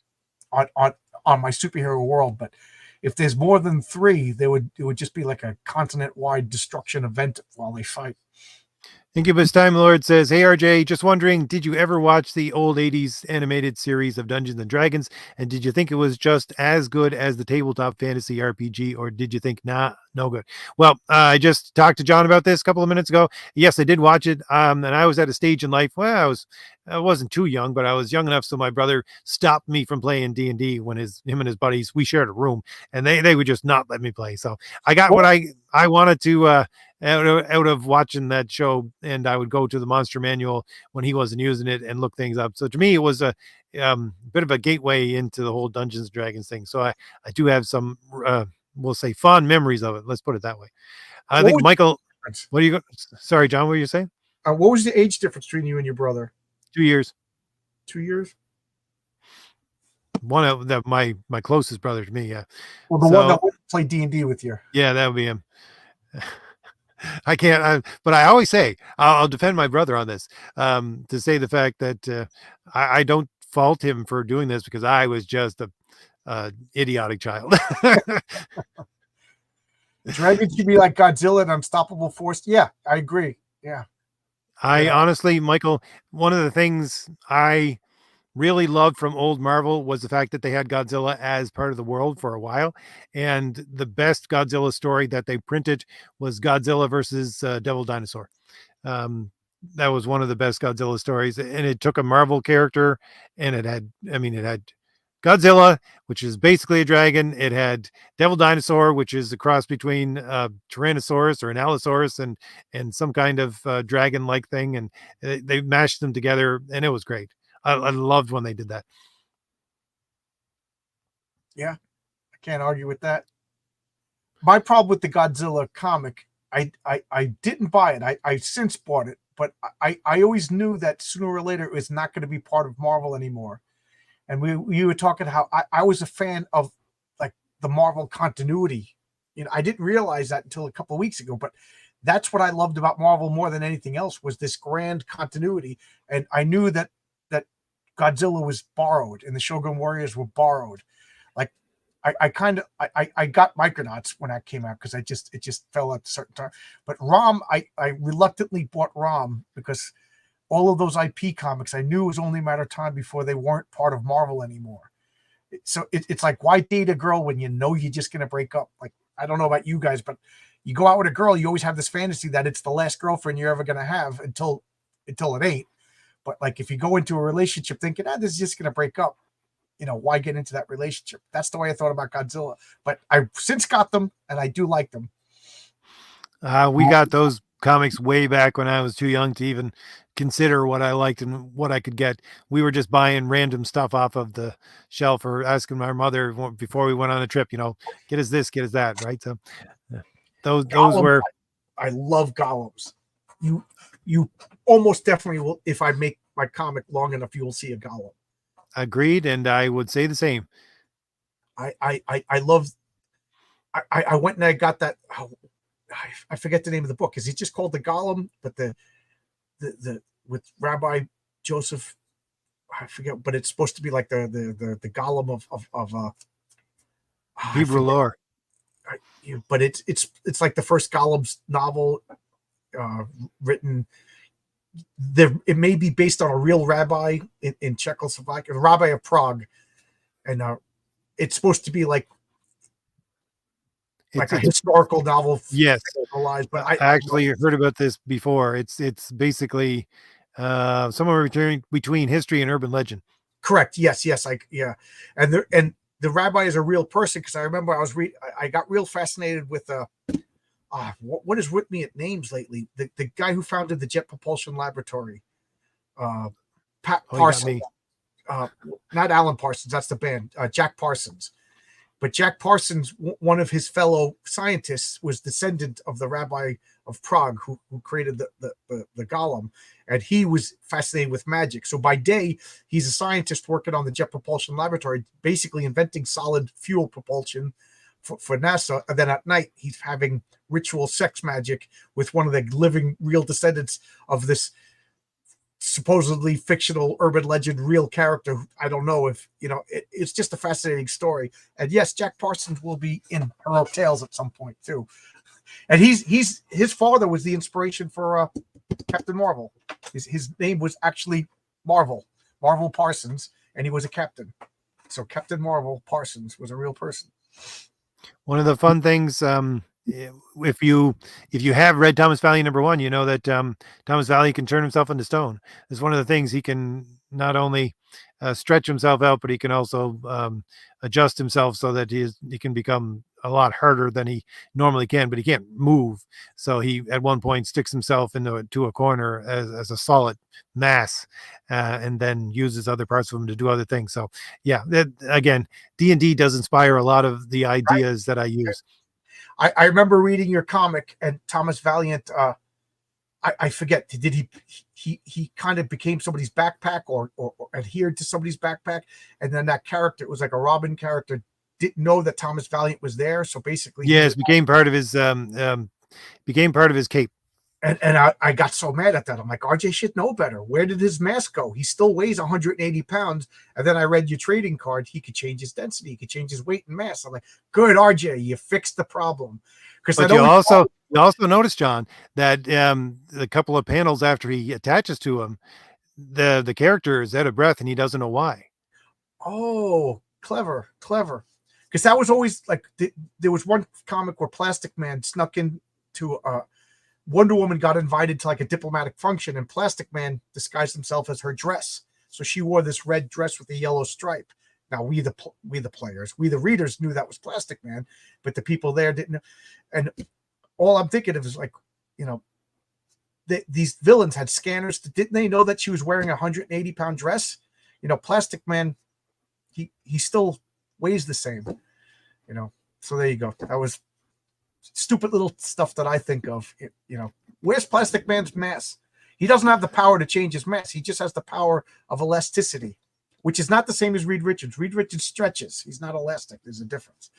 on my superhero world. But if there's more than 3, it would just be like a continent-wide destruction event while they fight. Incubus Time Lord says, "Hey RJ, just wondering, did you ever watch the old 80s animated series of Dungeons and Dragons? And did you think it was just as good as the tabletop fantasy RPG, or did you think, nah, no good?" Well, I just talked to John about this a couple of minutes ago. Yes, I did watch it. And I was at a stage in life where I wasn't too young, but I was young enough so my brother stopped me from playing D&D when him and his buddies, we shared a room, and they would just not let me play. So I got what I wanted to out of watching that show, and I would go to the monster manual when he wasn't using it and look things up. So to me, it was a bit of a gateway into the whole Dungeons and Dragons thing. So I do have some, we'll say, fond memories of it. Let's put it that way. I think, Michael, what are you sorry, John, what were you saying? What was the age difference between you and your brother? 2 years. 2 years? one of the, my closest brother to me. Yeah. Well, the one So that would play D&D with you. yeah, that would be him. I can't, but I always say I'll defend my brother on this. To say the fact that I don't fault him for doing this because I was just a idiotic child. Dragons should be like Godzilla, an unstoppable force. Yeah, I agree. Yeah. I honestly, Michael, one of the things I really loved from old Marvel was the fact that they had Godzilla as part of the world for a while. And the best Godzilla story that they printed was Godzilla versus Devil Dinosaur. Um, that was one of the best Godzilla stories. And it took a Marvel character and it had, I mean, it had Godzilla, which is basically a dragon. It had Devil Dinosaur, which is a cross between Tyrannosaurus or an Allosaurus and some kind of dragon-like thing, and they mashed them together, and it was great. I loved when they did that. Yeah, I can't argue with that. My problem with the Godzilla comic, I didn't buy it. I since bought it, but I always knew that sooner or later it was not going to be part of Marvel anymore. And we were talking how I was a fan of like the Marvel continuity. You know, I didn't realize that until a couple of weeks ago, but that's what I loved about Marvel more than anything else was this grand continuity. And I knew that Godzilla was borrowed and the Shogun Warriors were borrowed. Like I got Micronauts when that came out because it just fell at a certain time. But Rom, I reluctantly bought Rom because all of those IP comics, I knew it was only a matter of time before they weren't part of Marvel anymore. So it's like, why date a girl when you know you're just going to break up? Like, I don't know about you guys, but you go out with a girl, you always have this fantasy that it's the last girlfriend you're ever going to have until it ain't. But like, if you go into a relationship thinking, this is just going to break up, you know, why get into that relationship? That's the way I thought about Godzilla. But I've since got them, and I do like them. We got those comics way back when I was too young to even consider what I liked and what I could get. We were just buying random stuff off of the shelf or asking my mother before we went on a trip, you know, get us this, get us that, right? So those were. I love golems. You almost definitely will. If I make my comic long enough, you will see a golem. Agreed, and I would say the same. I love. I went and I got that. I forget the name of the book. Is it just called The Golem? But the with Rabbi Joseph, I forget. But it's supposed to be like the Golem of Hebrew lore. But it's like the first Golem's novel written. It may be based on a real rabbi in Czechoslovakia, the rabbi of Prague, and it's supposed to be like a historical novel. Yes, but I actually heard about this before. It's basically somewhere between history and urban legend. Correct. Yes. And the rabbi is a real person because I remember I got real fascinated with what is with me at names lately? The guy who founded the Jet Propulsion Laboratory, Parsons, not Alan Parsons. That's the band, Jack Parsons. But Jack Parsons, one of his fellow scientists, was descendant of the Rabbi of Prague who created the Golem, and he was fascinated with magic. So by day, he's a scientist working on the Jet Propulsion Laboratory, basically inventing solid fuel propulsion for NASA. And then at night, he's having ritual sex magic with one of the living real descendants of this supposedly fictional urban legend real character. I don't know if it's just a fascinating story. And yes, Jack Parsons will be in Heroic Tales at some point too. And his father was the inspiration for Captain Marvel. His name was actually Marvel Parsons, and he was a captain. So Captain Marvel Parsons was a real person. One of the fun things, if you have read Thomas Valley #1, you know that Thomas Valley can turn himself into stone. It's one of the things he can not only stretch himself out, but he can also adjust himself so that he can become a lot harder than he normally can, but he can't move. So he at one point sticks himself into a corner as a solid mass, and then uses other parts of him to do other things. So yeah, again, D&D does inspire a lot of the ideas that I use. I remember reading your comic, and Thomas Valiant I forget. Did he kind of became somebody's backpack or adhered to somebody's backpack, and then that character, it was like a Robin character, didn't know that Thomas Valiant was there. So basically, Yes, became part of his cape. and I got so mad at that. I'm like, RJ should know better. Where did his mass go? He still weighs 180 pounds. And then I read your trading card. He could change his density. He could change his weight and mass. I'm like, good, RJ, you fixed the problem. But you also notice, John, that a couple of panels after he attaches to him, the character is out of breath and he doesn't know why. Oh, clever. Because that was always like, there was one comic where Plastic Man snuck into Wonder Woman got invited to like a diplomatic function, and Plastic Man disguised himself as her dress. So she wore this red dress with a yellow stripe. Now we the players, we the readers knew that was Plastic Man, but the people there didn't know. And all I'm thinking of is like, these villains had scanners. Didn't they know that she was wearing a 180-pound dress? Plastic Man, he still weighs the same. So there you go. That was stupid little stuff that I think of. Where's Plastic Man's mass? He doesn't have the power to change his mass. He just has the power of elasticity, which is not the same as Reed Richards. Reed Richards stretches. He's not elastic. There's a difference.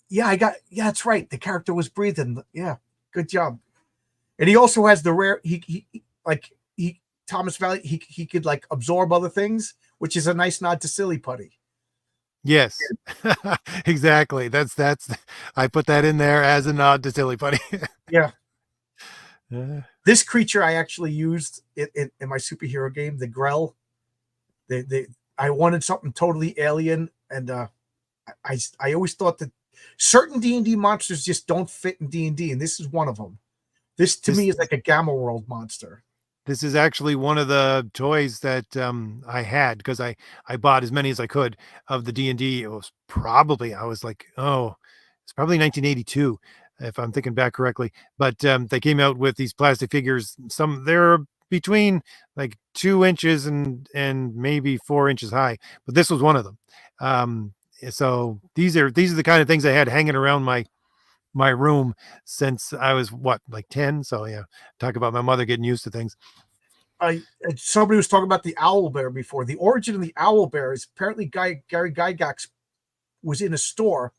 Yeah, that's right. The character was breathing. Yeah, good job. And he also has the rare, Thomas Valiant, he could like absorb other things, which is a nice nod to Silly Putty. Yes, exactly. That's I put that in there as a nod to Silly Putty. Yeah. This creature I actually used in my superhero game, the Grell. I wanted something totally alien, and I always thought that certain D&D monsters just don't fit in D&D, and this is one of them. This to me is like a Gamma World monster. This is actually one of the toys that I had, because I bought as many as I could of the D&D. It was probably, it's probably 1982, if I'm thinking back correctly. But they came out with these plastic figures. They're between like 2 inches and maybe 4 inches high, but this was one of them. So these are the kind of things I had hanging around my room since I was like 10. So yeah, talk about my mother getting used to things. Somebody was talking about the owl bear before. The origin of the owl bear is apparently Gary Gygax was in a store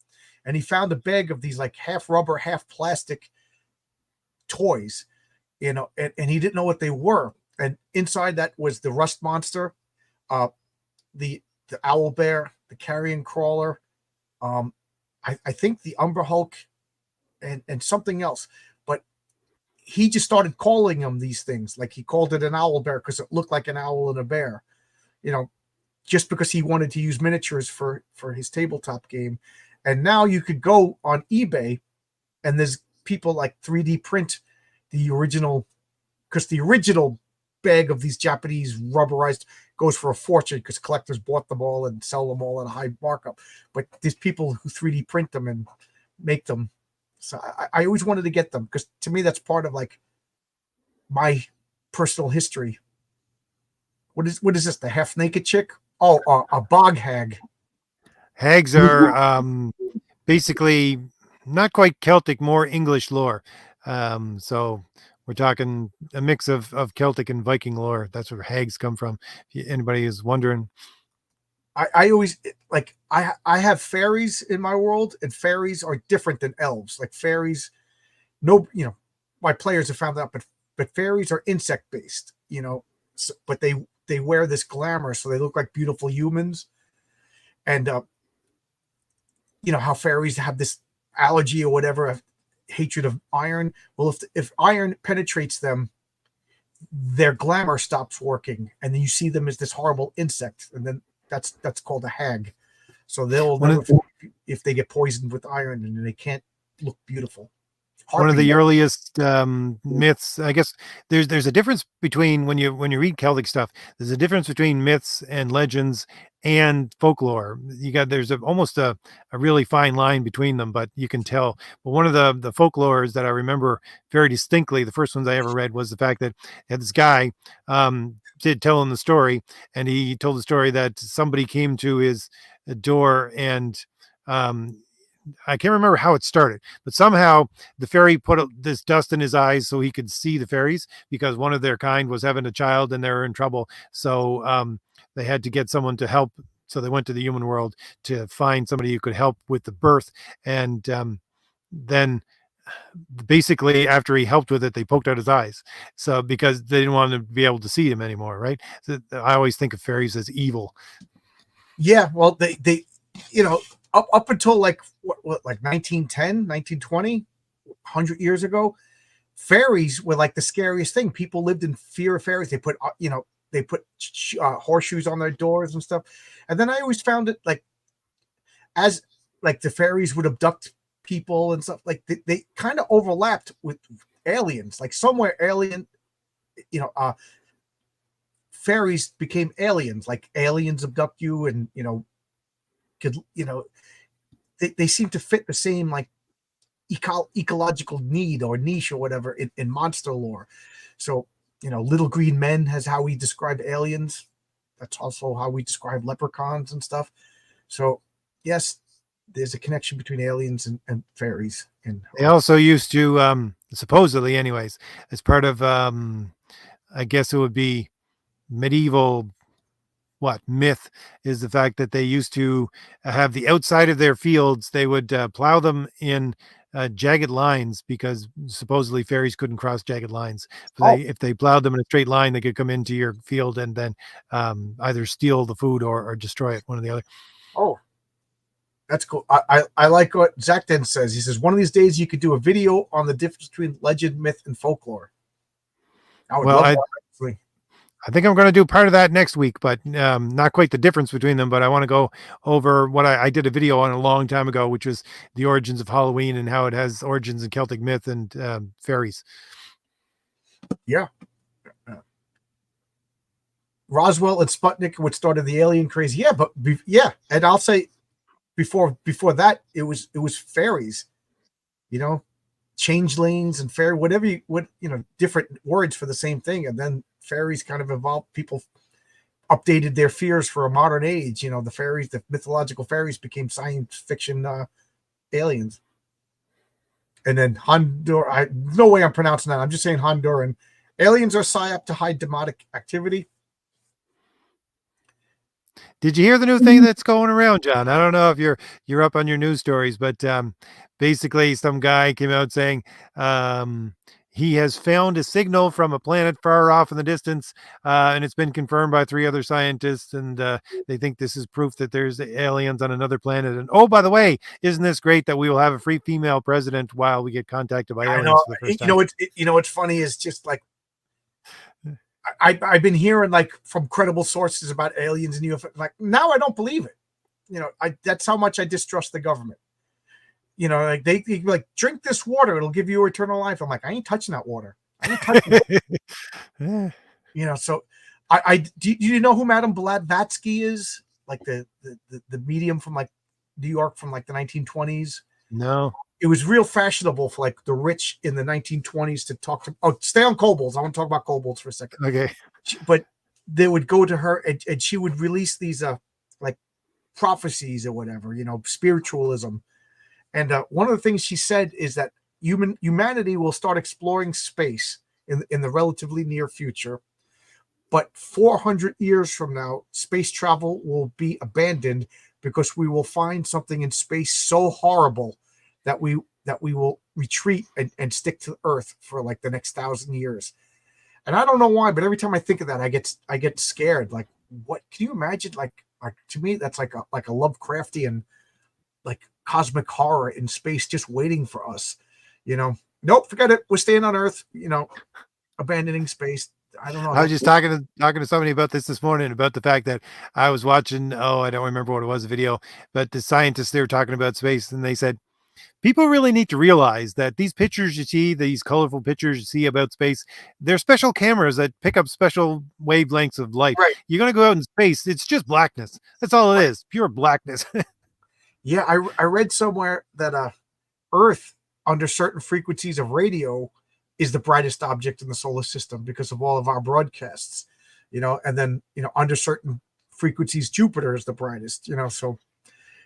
and he found a bag of these like half rubber, half plastic toys, and he didn't know what they were. And inside that was the rust monster, the owl bear, the carrion crawler, I think the Umber Hulk, and something else. But he just started calling them these things. Like he called it an owl bear because it looked like an owl and a bear, just because he wanted to use miniatures for his tabletop game. And now you could go on eBay and there's people like 3D print the original, because the original bag of these Japanese rubberized goes for a fortune because collectors bought them all and sell them all at a high markup. But there's people who 3D print them and make them. So I always wanted to get them because to me that's part of like my personal history. What is this? The half naked chick? Oh, a bog hag. Hags are basically not quite Celtic, more English lore. So we're talking a mix of Celtic and Viking lore. That's where hags come from. If anybody is wondering. I always like I have fairies in my world, and fairies are different than elves. Like fairies, my players have found out, but fairies are insect based, but they wear this glamour, so they look like beautiful humans. And how fairies have this allergy or whatever, hatred of iron. Well, if iron penetrates them, their glamour stops working, and then you see them as this horrible insect, and then that's called a hag. So they'll never, if they get poisoned with iron, and they can't look beautiful. One of the earliest myths, I guess. There's a difference between when you read Celtic stuff. There's a difference between myths and legends and folklore. There's almost a really fine line between them, but you can tell. But one of the folklores that I remember very distinctly, the first ones I ever read, was the fact that this guy did tell him the story, and he told the story that somebody came to his door and I can't remember how it started, but somehow the fairy put this dust in his eyes so he could see the fairies, because one of their kind was having a child and they were in trouble. So they had to get someone to help. So they went to the human world to find somebody who could help with the birth. And then basically after he helped with it, they poked out his eyes. So because they didn't want to be able to see him anymore. Right. So I always think of fairies as evil. Yeah. Well, they up until like like 1910, 1920, 100 years ago, fairies were like the scariest thing. People lived in fear of fairies. They put, horseshoes on their doors and stuff. And then I always found it like, as like the fairies would abduct people and stuff, like they kind of overlapped with aliens. Like somewhere fairies became aliens. Like aliens abduct you, and they seem to fit the same like ecological need or niche or whatever in monster lore. So little green men has how we describe aliens. That's also how we describe leprechauns and stuff. So yes, there's a connection between aliens and fairies. And they also used to supposedly, anyways, as part of I guess it would be medieval myth, is the fact that they used to have the outside of their fields, they would plow them in jagged lines, because supposedly fairies couldn't cross jagged lines. If they plowed them in a straight line, they could come into your field and then either steal the food or destroy it, one or the other. Oh, that's cool. I like what Zach then says. He says, one of these days you could do a video on the difference between legend, myth, and folklore. I would love that, actually. I think I'm going to do part of that next week, but not quite the difference between them. But I want to go over what I did a video on a long time ago, which was the origins of Halloween and how it has origins in Celtic myth and fairies. Yeah. Roswell and Sputnik, which started the alien craze. Yeah, but and I'll say before that, it was fairies. Changelings and fairy, whatever different words for the same thing, and then fairies kind of evolved. People updated their fears for a modern age. The fairies, the mythological fairies, became science fiction aliens. And then no way I'm pronouncing that. I'm just saying Honduran. Aliens are psyop to hide demonic activity. Did you hear the new thing that's going around, John? I don't know if you're up on your news stories, but basically some guy came out saying he has found a signal from a planet far off in the distance, and it's been confirmed by 3 other scientists, and they think this is proof that there's aliens on another planet. And oh, by the way, isn't this great that we will have a free female president while we get contacted by aliens for the first time? What's funny is just like I've been hearing like from credible sources about aliens and UFO. Like now I don't believe it. That's how much I distrust the government. Like they like, drink this water, it'll give you eternal life. I'm like, I ain't touching that water. I ain't touching it. So do you know who Madame Blavatsky is? Like the medium from like New York from like the 1920s. No. It was real fashionable for like the rich in the 1920s to talk to. Oh, stay on kobolds. I want to talk about kobolds for a second. Okay. But they would go to her and she would release these like prophecies or whatever, spiritualism. And one of the things she said is that humanity will start exploring space in the relatively near future. But 400 years from now, space travel will be abandoned because we will find something in space so horrible that we will retreat and stick to Earth for like the next 1,000 years. And I don't know why, but every time I think of that, I get scared. Like, what can you imagine? Like to me, that's like a Lovecraftian, like cosmic horror in space just waiting for us. Nope, forget it. We're staying on Earth. Abandoning space. I don't know. I was just talking to somebody about this morning, about the fact that I was watching, I don't remember what it was, a video, but the scientists, they were talking about space, and they said, people really need to realize that these pictures you see, these colorful pictures you see about space, they're special cameras that pick up special wavelengths of light. Right. You're going to go out in space, it's just blackness. That's all it is, pure blackness. Yeah, I read somewhere that Earth, under certain frequencies of radio, is the brightest object in the solar system because of all of our broadcasts, and then, under certain frequencies, Jupiter is the brightest, so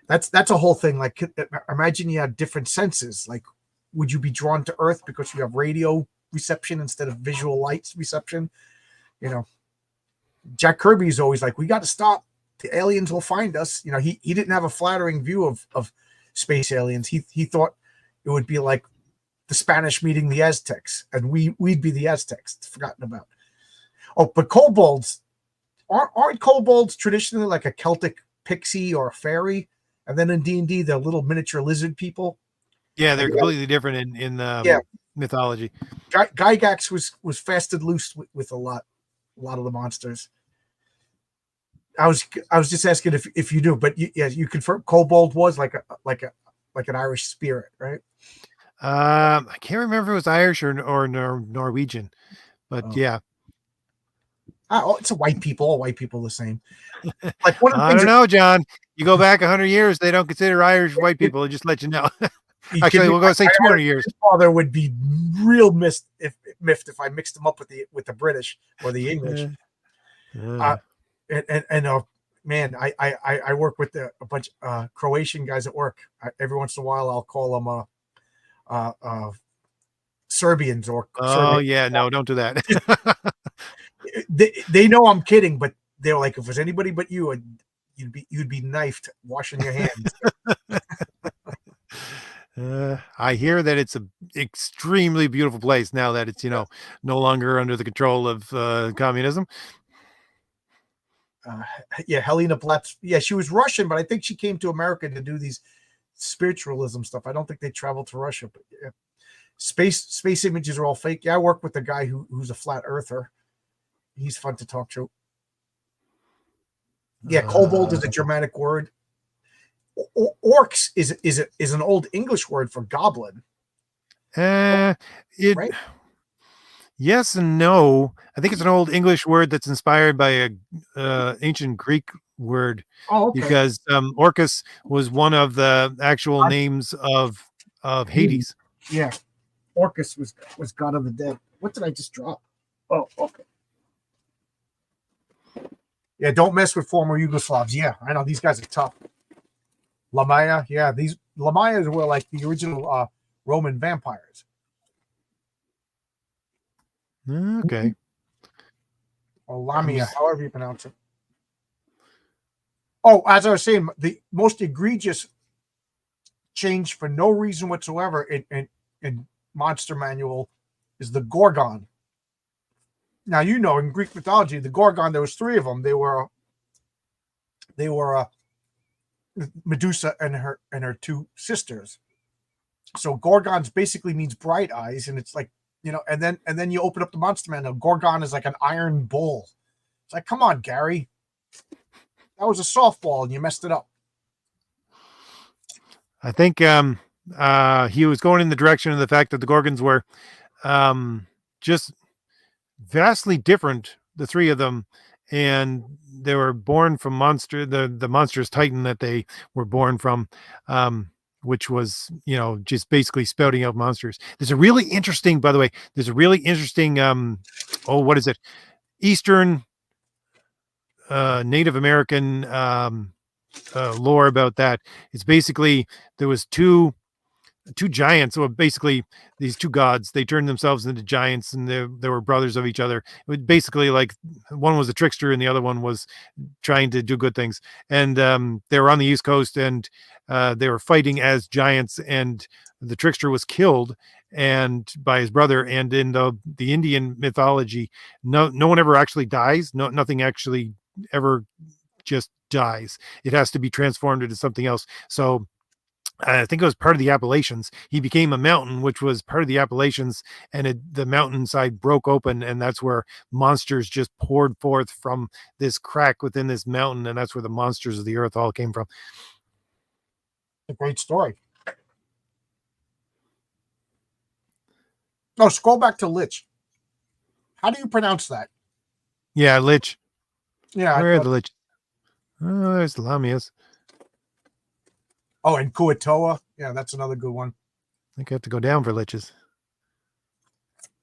That's a whole thing. Like, imagine you had different senses. Like, would you be drawn to Earth because you have radio reception instead of visual lights reception? You know, Jack Kirby is always like, we got to stop. The aliens will find us. You know, he didn't have a flattering view of space aliens. He thought it would be like the Spanish meeting the Aztecs, and we'd be the Aztecs. It's forgotten about. Oh, but kobolds aren't kobolds traditionally like a Celtic pixie or a fairy? And then in D&D, they're little miniature lizard people. Yeah, they're completely different in mythology. Gygax was fast and loose with a lot of the monsters. I was just asking if you knew, but you confirm kobold was like an Irish spirit, right? I can't remember if it was Irish or Norwegian, but yeah. Oh, it's a white people. All white people the same. Like one of the I things don't know, John. You go back 100 years, they don't consider Irish white people. I'll just let you know. Actually, we'll go say 200 years. My father would be real miffed if I mixed him up with the British or the English. Man, I work with a bunch of Croatian guys at work. Every once in a while, I'll call them Serbians or. Serbians. Yeah, no, don't do that. They know I'm kidding, but they're like, if it was anybody but you, you'd be knifed washing your hands. I hear that it's an extremely beautiful place now that it's no longer under the control of communism. Helena Platz. Yeah, she was Russian, but I think she came to America to do these spiritualism stuff. I don't think they traveled to Russia, but yeah. Space images are all fake. Yeah, I work with a guy who's a flat earther. He's fun to talk to. Yeah, kobold is a Germanic word. Orcs is an old English word for goblin. Right? Yes and no. I think it's an old English word that's inspired by a ancient Greek word. Okay. Because Orcus was one of the actual names of Hades. Yeah, Orcus was god of the dead. What did I just drop? Oh, okay. Yeah, don't mess with former Yugoslavs. Yeah, I know these guys are tough. Lamaya, yeah, these Lamayas were like the original Roman vampires. Okay. Or Lamia, however you pronounce it. Oh, as I was saying, the most egregious change for no reason whatsoever in Monster Manual is the Gorgon. Now, in Greek mythology, the Gorgon, there was 3 of them. They were Medusa and her 2 sisters. So Gorgons basically means bright eyes, and it's like, and then you open up the Monster Manual. Gorgon is like an iron bull. It's like, come on, Gary, that was a softball and you messed it up. I think he was going in the direction of the fact that the Gorgons were just vastly different, the 3 of them, and they were born from the monstrous titan that they were born from, which was just basically spouting out monsters. There's a really interesting, by the way, what is it, Eastern Native American lore about that. It's basically there was two giants. So basically these 2 gods, they turned themselves into giants, and they were brothers of each other. It was basically like one was a trickster and the other one was trying to do good things. And they were on the East Coast, and they were fighting as giants, and the trickster was killed and by his brother. And in the Indian mythology, no one ever actually dies. Nothing actually ever just dies. It has to be transformed into something else. So I think it was part of the Appalachians. He became a mountain, which was part of the Appalachians, and the mountainside broke open, and that's where monsters just poured forth from this crack within this mountain, and that's where the monsters of the earth all came from. A great story. No, scroll back to Lich. How do you pronounce that? Yeah, Lich. Yeah, where are the Lich? Oh, there's the Lamias. Oh, and Kuatoa. Yeah, that's another good one. I think I have to go down for Liches.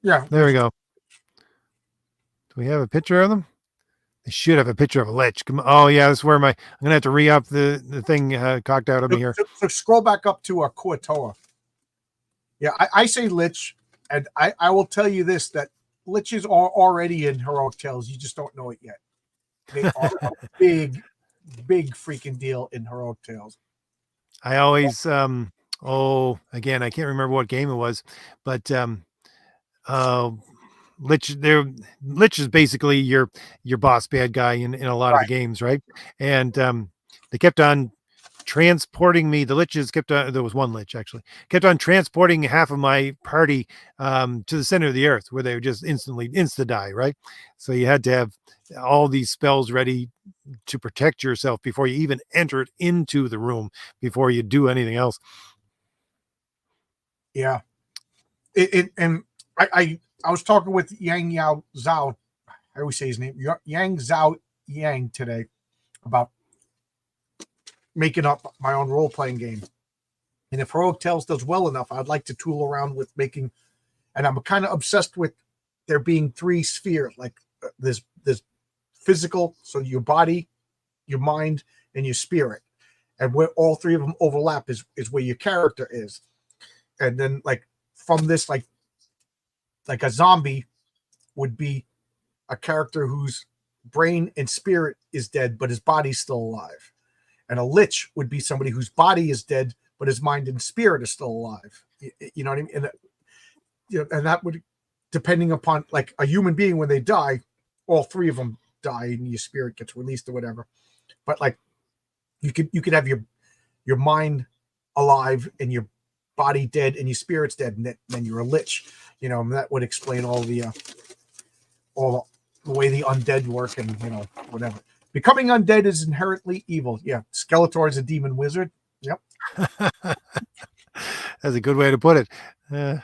Yeah. There we go. Do we have a picture of them? I should have a picture of a lich. Come on. Oh yeah, that's where I'm gonna have to re-up the thing cocked out of me here. So scroll back up to Kuatoa. Yeah, I say lich, and I will tell you this, that liches are already in heroic tales. You just don't know it yet. They are a big freaking deal in heroic tales. I always again, I can't remember what game it was, but Lich is basically your boss bad guy in a lot of the Right. games, right? And they kept on transporting me. The liches kept on, there was one lich actually, kept on transporting half of my party to the center of the earth where they would just insta die, right? So you had to have all these spells ready to protect yourself before you even entered into the room, before you do anything else. Yeah. And I was talking with Yang Yao Zhao, I always say his name, Yang Zhao Yang, today about making up my own role-playing game. And if Heroic Tales does well enough, I'd like to tool around with making, and I'm kind of obsessed with there being 3 spheres, like this physical, so your body, your mind, and your spirit. And where all 3 of them overlap is where your character is. And then like from this, like a zombie would be a character whose brain and spirit is dead, but his body's still alive. And a lich would be somebody whose body is dead, but his mind and spirit is still alive. You know what I mean? And and that would, depending upon like a human being, when they die, all 3 of them die and your spirit gets released or whatever. But like you could have your mind alive and your body dead and your spirit's dead, and then you're a lich. And that would explain all the way the undead work, and whatever. Becoming undead is inherently evil. Yeah, Skeletor is a demon wizard. Yep. That's a good way to put it. I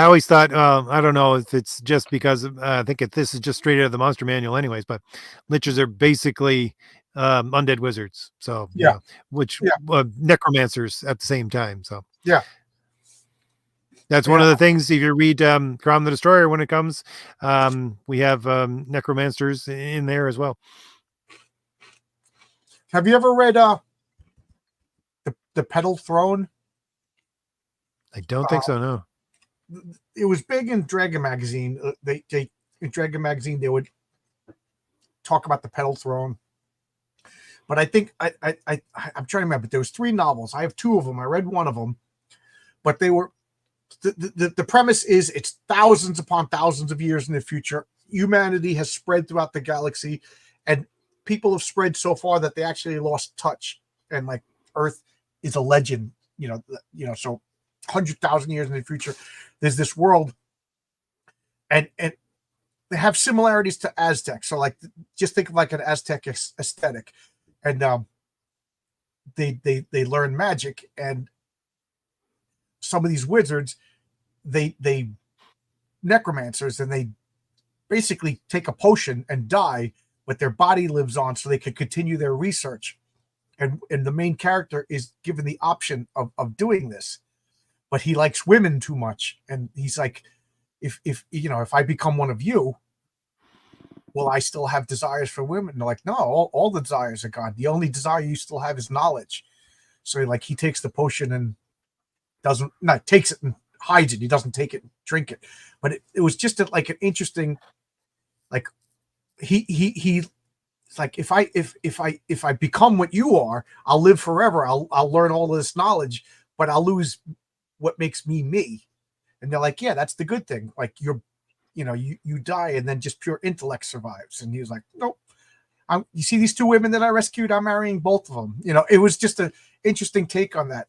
always thought, I don't know if it's just because I think this is just straight out of the monster manual anyways, but liches are basically undead wizards. So, Yeah. Which Yeah. necromancers at the same time. So, yeah. That's one of the things, if you read Crom the Destroyer, when it comes, we have necromancers in there as well. Have you ever read the Petal Throne? I don't think so, no. It was big in Dragon Magazine. They in Dragon Magazine they would talk about the Petal Throne. But I think I'm trying to remember. There was 3 novels. I have 2 of them. I read one of them, but they were the premise is it's thousands upon thousands of years in the future. Humanity has spread throughout the galaxy, and people have spread so far that they actually lost touch. And like Earth is a legend, so 100,000 years in the future, there's this world, and they have similarities to Aztec. So like, just think of like an Aztec aesthetic, and they learn magic, and some of these wizards, they necromancers, and they basically take a potion and die, but their body lives on so they can continue their research. And the main character is given the option of doing this, but he likes women too much, and he's like, if I become one of you, will I still have desires for women? And they're like, no, all the desires are gone. The only desire you still have is knowledge. So like he takes the potion and takes it and hides it. He doesn't take it and drink it. But it was just like an interesting, like he like, if I become what you are, I'll live forever. I'll learn all this knowledge, but I'll lose what makes me me. And they're like, yeah, that's the good thing. Like you die and then just pure intellect survives. And he was like, nope. You see these 2 women that I rescued? I'm marrying both of them. It was just an interesting take on that.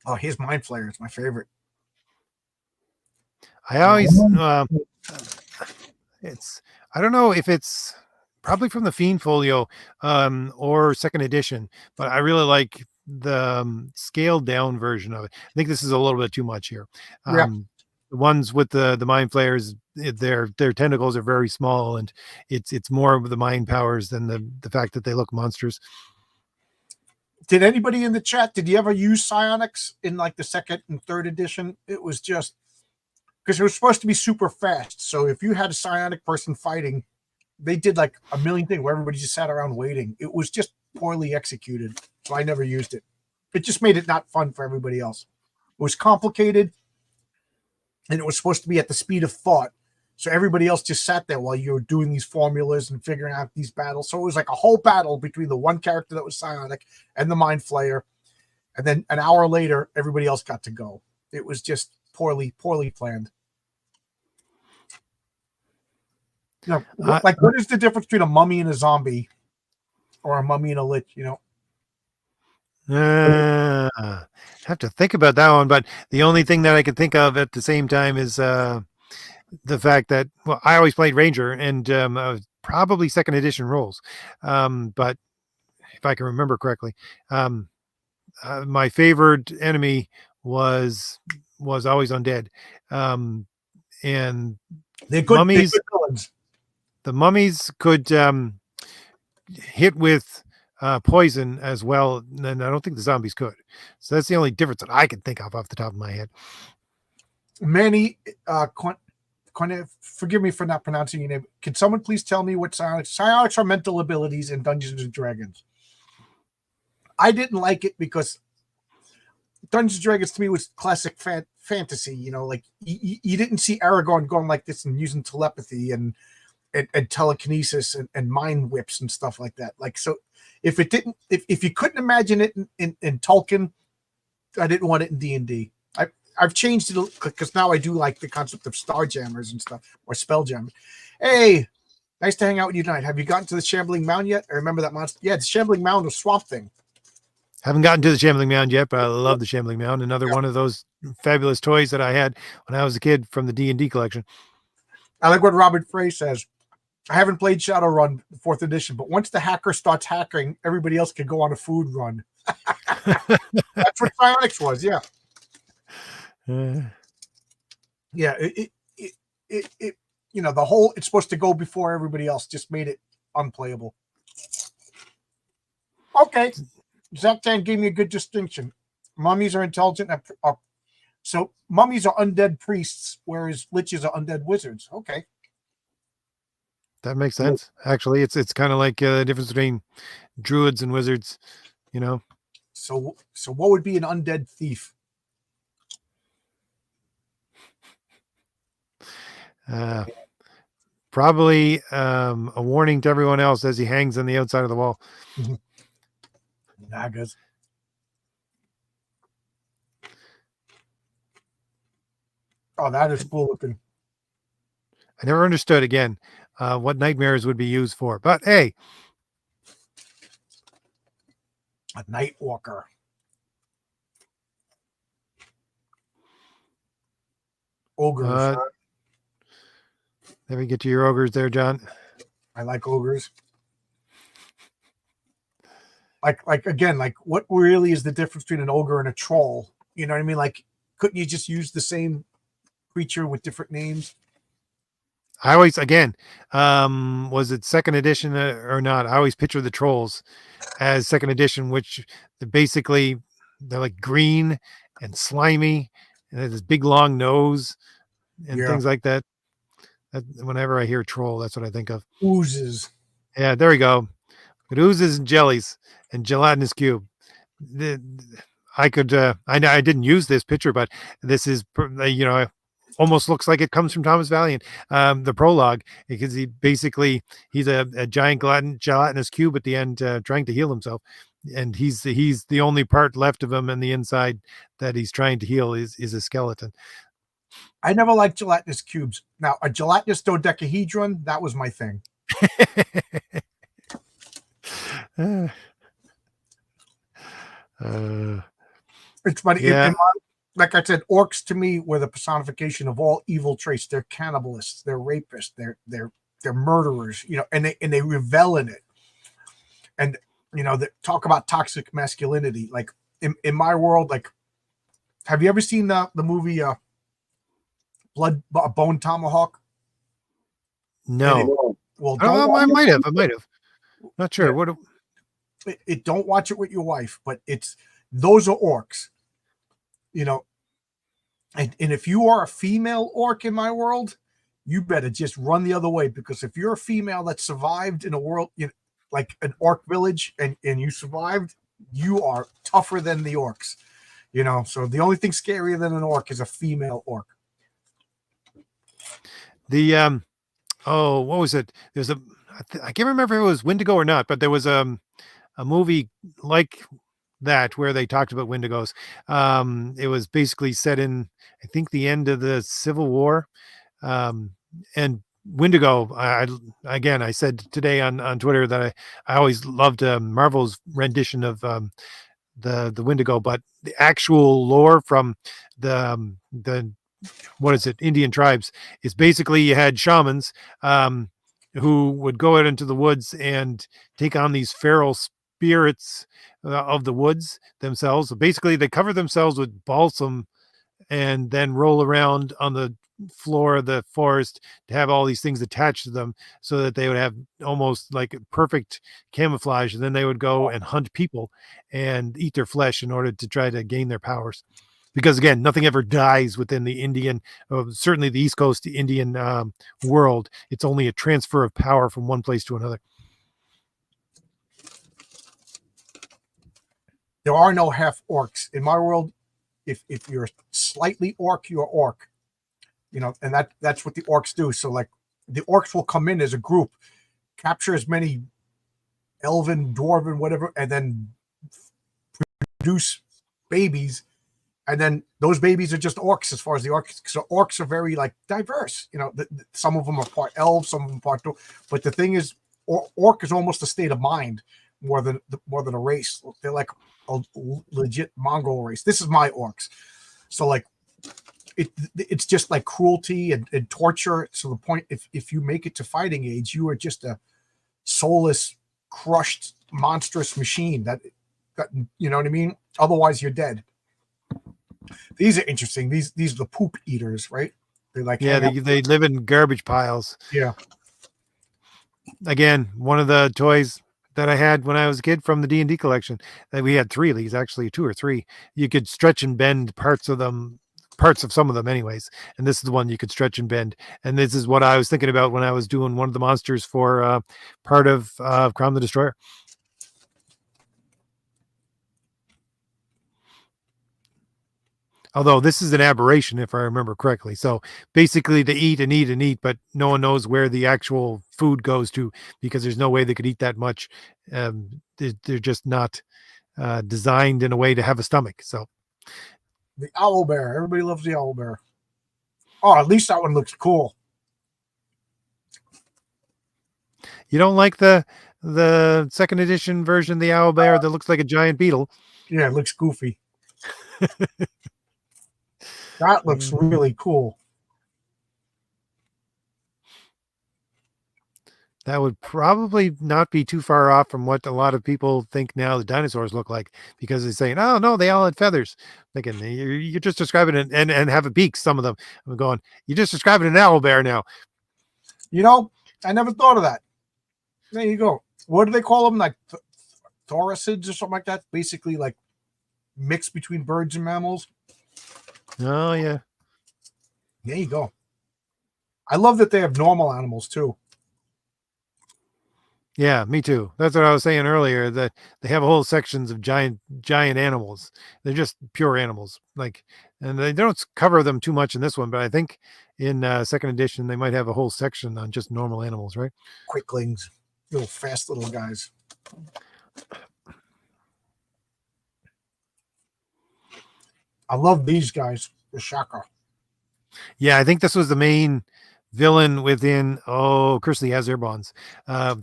Oh, here's Mind Flayer. It's my favorite. I always, I don't know if it's probably from the Fiend Folio or 2nd edition, but I really like the scaled down version of it. I think this is a little bit too much here. The ones with the Mind Flayers, their tentacles are very small, and it's more of the mind powers than the fact that they look monsters. Did anybody in the chat, did you ever use psionics in like the 2nd and 3rd edition? It was just because it was supposed to be super fast. So if you had a psionic person fighting, they did like a million things where everybody just sat around waiting. It was just poorly executed, so I never used it. It just made it not fun for everybody else. It was complicated, and it was supposed to be at the speed of thought. So everybody else just sat there while you were doing these formulas and figuring out these battles. So it was like a whole battle between the one character that was psionic and the mind flayer. And then an hour later, everybody else got to go. It was just poorly planned. You know, like what is the difference between a mummy and a zombie, or a mummy and a lich? You know, have to think about that one. But the only thing that I can think of at the same time is the fact that, well, I always played Ranger, and probably second edition rules. But if I can remember correctly, my favorite enemy was always undead. And they're good. Mummies, they're good villains. the mummies could hit with poison as well, and I don't think the zombies could. So that's the only difference that I can think of off the top of my head. Manny, forgive me for not pronouncing your name. Can someone please tell me what psionics? Psionics are mental abilities in Dungeons and Dragons. I didn't like it because Dungeons and Dragons to me was classic fantasy. You know, like you didn't see Aragorn going like this and using telepathy and telekinesis and mind whips and stuff like that. Like, so if it didn't, if you couldn't imagine it in Tolkien, I didn't want it in D&D. I've changed it because now I do like the concept of starjammers and stuff, or spelljammers. Hey, nice to hang out with you tonight. Have you gotten to the Shambling Mound yet? I remember that monster. Yeah, the Shambling Mound was Swamp Thing. Haven't gotten to the Shambling Mound yet, but I love the Shambling Mound. Another one of those fabulous toys that I had when I was a kid from the D&D collection. I like what Robert Frey says. I haven't played Shadowrun 4th edition, but once the hacker starts hacking, everybody else can go on a food run. That's what Psionics was, yeah. Yeah, it you know, the whole it's supposed to go before everybody else just made it unplayable. Okay. Zach Tan gave me a good distinction. Mummies are intelligent. So mummies are undead priests, whereas liches are undead wizards. Okay. That makes sense. Actually, it's kind of like the difference between druids and wizards, you know. So what would be an undead thief? Probably a warning to everyone else as he hangs on the outside of the wall. Nagas. Oh, that is cool looking. I never understood again what nightmares would be used for, but hey, A night walker. Ogres. Let me get to your ogres there, John. I like ogres. Like again, like what really is the difference between an ogre and a troll? You know what I mean? Like, couldn't you just use the same creature with different names? I always, again, was it second edition or not? I always picture the trolls as second edition, which basically they're like green and slimy, and they have this big long nose and things like that. Whenever I hear troll, that's what I think of. Oozes. Yeah, there we go. It oozes and jellies and gelatinous cube. I could, I didn't use this picture, but this is, you know, almost looks like it comes from Thomas Valiant, the prologue, because he's a giant gelatinous cube at the end, trying to heal himself, and he's the only part left of him, and the inside that he's trying to heal is a skeleton. I never liked gelatinous cubes. Now, a gelatinous dodecahedron, that was my thing. It's funny. Yeah. Like I said, orcs to me were the personification of all evil traits. They're cannibalists, they're rapists, they're murderers, you know, and they revel in it. And you know, talk about toxic masculinity. Like in my world, like, have you ever seen the movie Bone Tomahawk? No. Well, I might have. Not sure. Yeah. What? Don't watch it with your wife, but those are orcs. You know, and if you are a female orc in my world, you better just run the other way, because if you're a female that survived in a world, like an orc village, and you survived, you are tougher than the orcs. So the only thing scarier than an orc is a female orc. The oh, what was it? There's I can't remember if it was Wendigo or not, but there was a movie like that where they talked about Wendigos. It was basically set in, I think, the end of the Civil War. And Wendigo, again, I said today on Twitter that I always loved Marvel's rendition of the Wendigo, but the actual lore from the what is it, Indian tribes, is basically you had shamans who would go out into the woods and take on these feral spirits of the woods themselves. So basically, they cover themselves with balsam and then roll around on the floor of the forest to have all these things attached to them so that they would have almost like perfect camouflage. And then they would go and hunt people and eat their flesh in order to try to gain their powers. Because again, nothing ever dies within the Indian, certainly the East Coast Indian world. It's only a transfer of power from one place to another. There are no half orcs in my world. If you're slightly orc, you're orc. And that's what the orcs do. So like the orcs will come in as a group, capture as many elven, dwarven, whatever, and then produce babies. And then those babies are just orcs as far as the orcs. So orcs are very like diverse. Some of them are part elves, some of them part. But the thing is, orc is almost a state of mind more than a race. They're like a legit Mongol race. This is my orcs. So like it's just like cruelty and torture. So the point, if you make it to fighting age, you are just a soulless, crushed, monstrous machine that you know what I mean? Otherwise you're dead. These are interesting. These are the poop eaters, right? They're like, yeah, they live in garbage piles. Yeah. Again, one of the toys that I had when I was a kid from the D&D collection, that we had 3 of these, actually 2 or 3. You could stretch and bend parts of some of them anyways. And this is the one you could stretch and bend. And this is what I was thinking about when I was doing one of the monsters for part of Crown the Destroyer. Although this is an aberration, if I remember correctly. So basically they eat and eat and eat, but no one knows where the actual food goes to, because there's no way they could eat that much. They're just not designed in a way to have a stomach. So the owl bear. Everybody loves the owl bear. Oh, at least that one looks cool. You don't like the second edition version of the owl bear that looks like a giant beetle? Yeah, it looks goofy. That looks really cool. That would probably not be too far off from what a lot of people think now the dinosaurs look like, because they're saying, oh, no, they all had feathers. Thinking, you're just describing it and have a beak, some of them. I'm going, you're just describing an owl bear now. I never thought of that. There you go. What do they call them? Like thoricids or something like that? Basically like mixed between birds and mammals. Oh, yeah. There you go. I love that they have normal animals too. Yeah, me too. That's what I was saying earlier, that they have whole sections of giant animals. They're just pure animals. And they don't cover them too much in this one, but I think in second edition, they might have a whole section on just normal animals, right? Quicklings, little fast little guys. I love these guys, the Shaka. Yeah, I think this was the main villain within Curse of the Azerbons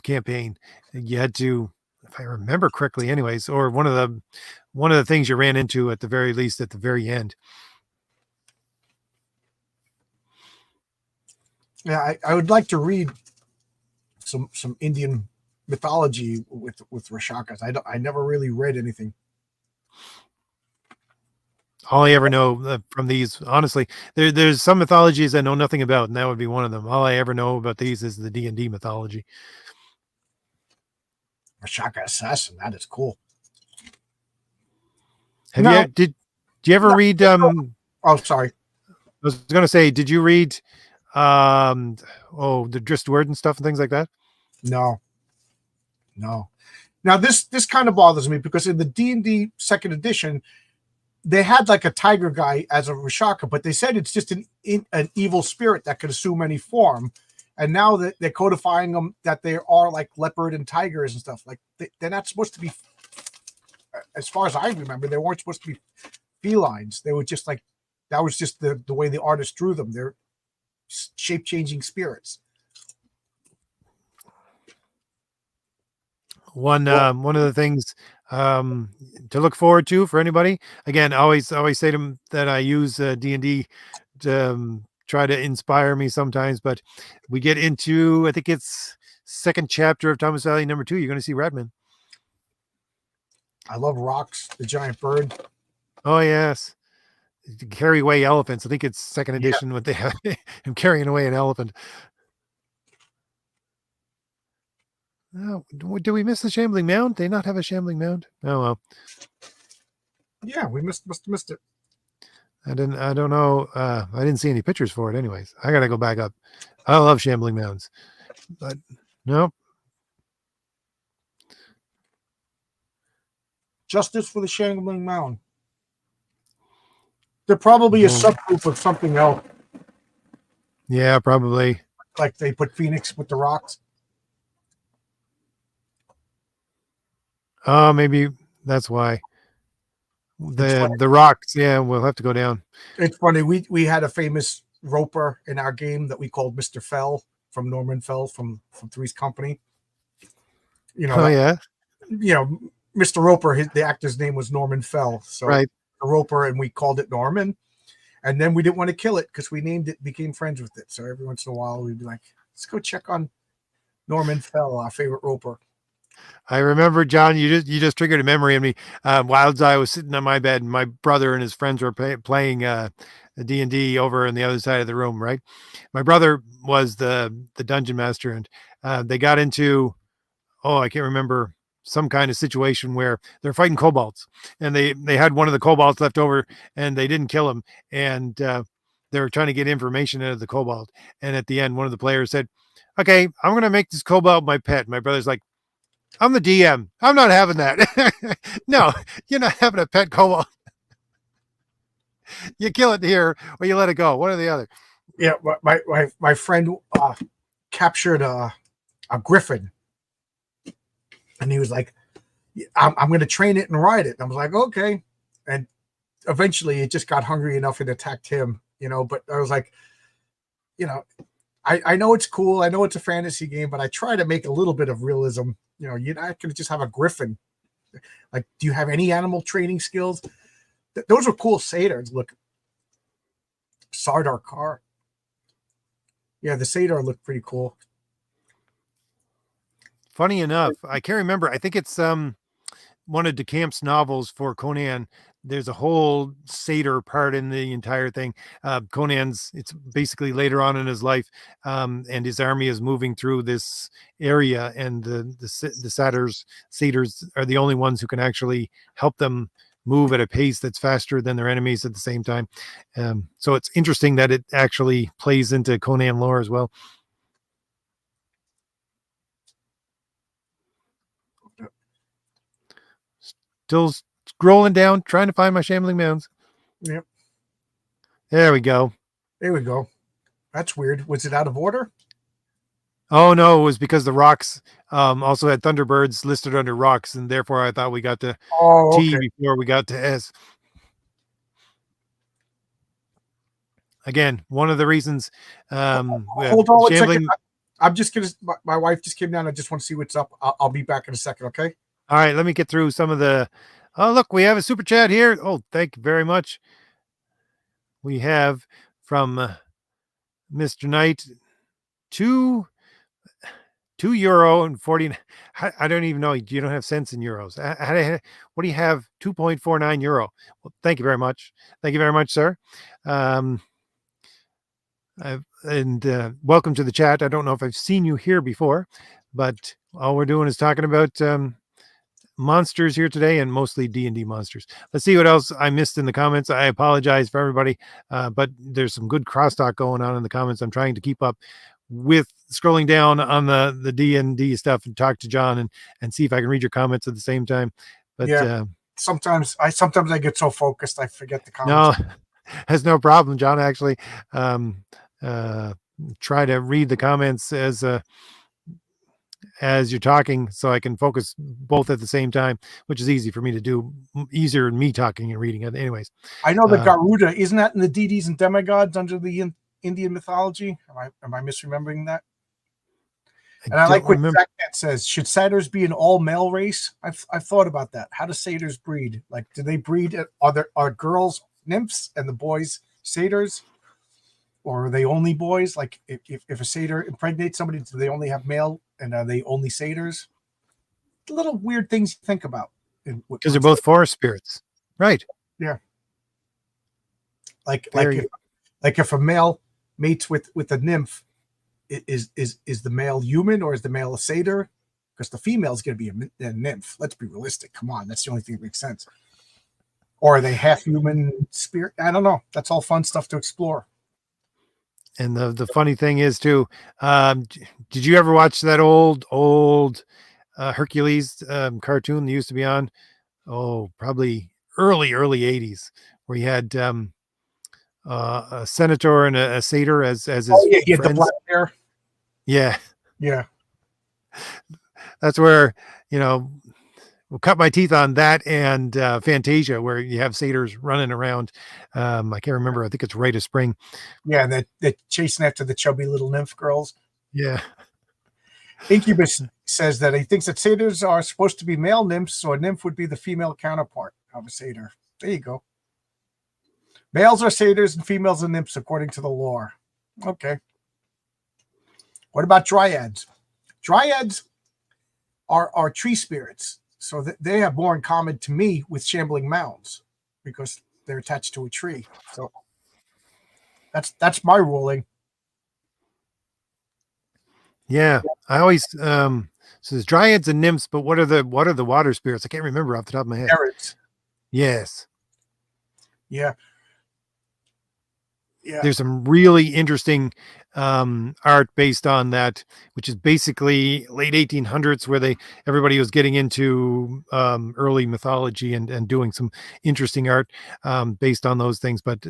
campaign. You had to, if I remember correctly, anyways, or one of the things you ran into at the very least at the very end. Yeah, I would like to read some Indian mythology with Rashakas. I never really read anything. All I ever know from these, honestly, there's some mythologies I know nothing about, and that would be one of them. All I ever know about these is the D&D mythology. Rashaka Assassin, that is cool. Did you ever read? Oh, sorry. I was going to say, did you read The Drist word and stuff and things like that. No, no. Now this kind of bothers me because in the D&D second edition, they had like a tiger guy as a Rashaka, but they said it's just an evil spirit that could assume any form. And now that they're codifying them that they are like leopard and tigers and stuff. Like they're not supposed to be, as far as I remember, they weren't supposed to be felines. They were just like, that was just the way the artist drew them. They're shape-changing spirits. One of the things to look forward to for anybody. Again, I always say to them that I use D&D to try to inspire me sometimes. But we get into, I think it's second chapter of Thomas Valley number 2. You're going to see Redman. I love Rocks, the giant bird. Oh yes, to carry away elephants. I think it's second edition. What they have him carrying away an elephant. Oh, do we miss the Shambling Mound? They not have a Shambling Mound? Oh well. Yeah, we must have missed it. I don't know. I didn't see any pictures for it anyways. I gotta go back up. I love Shambling Mounds. But no. Justice for the Shambling Mound. They're probably a subgroup of something else. Yeah, probably. Like they put Phoenix with the Rocks. Oh, maybe that's why. The Rocks, yeah, we'll have to go down. It's funny. We had a famous roper in our game that we called Mr. Fell from Norman Fell from Three's Company. You know. Oh yeah. You know, Mr. Roper. The actor's name was Norman Fell. So right. The roper, and we called it Norman. And then we didn't want to kill it because we named it, became friends with it. So every once in a while, we'd be like, "Let's go check on Norman Fell, our favorite roper." I remember, John, you just triggered a memory in me. While I was sitting on my bed, and my brother and his friends were playing D&D over on the other side of the room, right? My brother was the dungeon master, and they got into, I can't remember, some kind of situation where they're fighting kobolds, and they had one of the kobolds left over, and they didn't kill him, and they were trying to get information out of the kobold. And at the end, one of the players said, "Okay, I'm going to make this kobold my pet." My brother's like, "I'm the DM. I'm not having that." No, you're not having a pet kobold. You kill it here or you let it go. One or the other. Yeah, my friend captured a griffin, and he was like, I'm going to train it and ride it. And I was like, okay. And eventually it just got hungry enough and attacked him, but I was like, I know it's cool. I know it's a fantasy game, but I try to make a little bit of realism. You're not going to just have a griffin. Like, do you have any animal training skills? Those are cool satyrs. Look, Sardar Car. Yeah, the satyr looked pretty cool. Funny enough, I can't remember. I think it's one of DeCamp's novels for Conan. There's a whole satyr part in the entire thing. It's basically later on in his life, and his army is moving through this area, and the satyrs are the only ones who can actually help them move at a pace that's faster than their enemies at the same time. So it's interesting that it actually plays into Conan lore as well. Still scrolling down, trying to find my Shambling Mounds. Yep. There we go. There we go. That's weird. Was it out of order? Oh no, it was because the Rocks also had Thunderbirds listed under Rocks, and therefore I thought we got to T before we got to S. Again, one of the reasons. Hold on 1 second. I'm just gonna. My wife just came down. I just want to see what's up. I'll be back in a second. Okay. All right, let me get through some of the. Oh, look, we have a super chat here. Oh, thank you very much. We have from Mr. Knight €2 and 40. I don't even know. You don't have cents in euros. What do you have? €2.49. Well, thank you very much. Thank you very much, sir. And welcome to the chat. I don't know if I've seen you here before, but all we're doing is talking about monsters here today, and mostly D&D monsters. Let's see what else I missed in the comments. I apologize for everybody, but there's some good crosstalk going on in the comments. I'm trying to keep up with scrolling down on the D&D stuff and talk to John and see if I can read your comments at the same time. But Yeah. Sometimes I get so focused I forget the no, comments. has no problem, John. Actually, try to read the comments as you're talking, so I can focus both at the same time, which is easy for me to do, easier than me talking and reading it. Anyways, I know the Garuda, isn't that in the deities and demigods under the Indian mythology? Am I misremembering that? And I like what Zach says. Should satyrs be an all-male race? I've thought about that. How do satyrs breed? Like, do they breed? Are girls nymphs and the boys satyrs, or are they only boys? Like, if a satyr impregnates somebody, do they only have male, and are they only satyrs? Little weird things to think about. Because they're both forest spirits, right? Yeah. Like if a male mates with a nymph, is the male human or is the male a satyr? Because the female is going to be a nymph. Let's be realistic. Come on, that's the only thing that makes sense. Or are they half human spirit? I don't know. That's all fun stuff to explore. And the funny thing is too, did you ever watch that old Hercules cartoon that used to be on? Oh, probably early 80s, where you had a senator and a satyr as his yeah, friends. the black hair. Yeah. That's where, we'll cut my teeth on that and Fantasia, where you have satyrs running around. I can't remember. I think it's Rite of Spring. Yeah, and they're chasing after the chubby little nymph girls. Yeah. Incubus says that he thinks that satyrs are supposed to be male nymphs, so a nymph would be the female counterpart of a satyr. There you go. Males are satyrs and females are nymphs, according to the lore. Okay. What about dryads? Dryads are tree spirits, so they have more in common to me with shambling mounds because they're attached to a tree. So that's my ruling. Yeah, I always so there's dryads and nymphs, but what are the water spirits? I can't remember off the top of my head. Nereids. Yes. Yeah. There's some really interesting art based on that, which is basically late 1800s, where everybody was getting into early mythology and doing some interesting art based on those things. But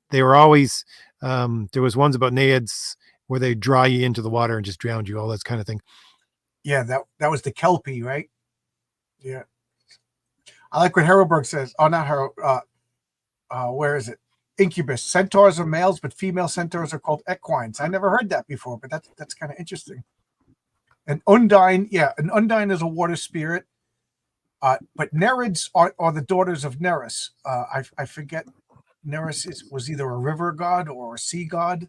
they were always there was ones about naiads where they draw you into the water and just drown you, all that kind of thing. Yeah, that was the Kelpie, right? Yeah. I like what Harrowberg says. Oh, not Harrow. Where is it? Incubus. Centaurs are males, but female centaurs are called equines. I never heard that before, but that's kind of interesting. And Undine, an Undine is a water spirit. But Nereids are the daughters of Nereus. I forget. Nereus was either a river god or a sea god.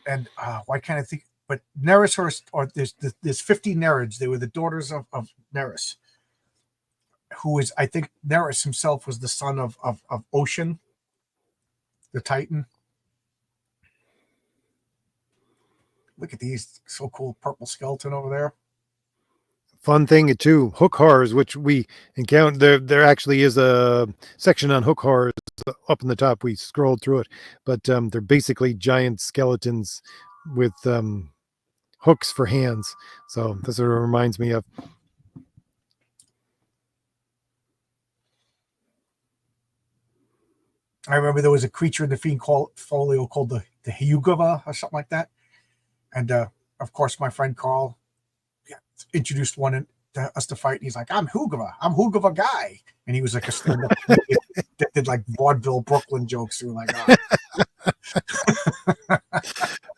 And why can't I think? But Nereus, or there's 50 Nereids. They were the daughters of Nereus, who is, I think Nereus himself was the son of Ocean, the Titan. Look at these, so cool, purple skeleton over there. Fun thing too, hook horrors, which we encounter. There actually is a section on hook horrors up in the top. We scrolled through it, but they're basically giant skeletons with hooks for hands. So that's what it reminds me of. I remember there was a creature in the Fiend folio called the Hyugava or something like that. And of course, my friend Carl introduced one to us to fight. He's like, I'm Hugava guy. And he was like a stand-up that did like vaudeville Brooklyn jokes. We were like,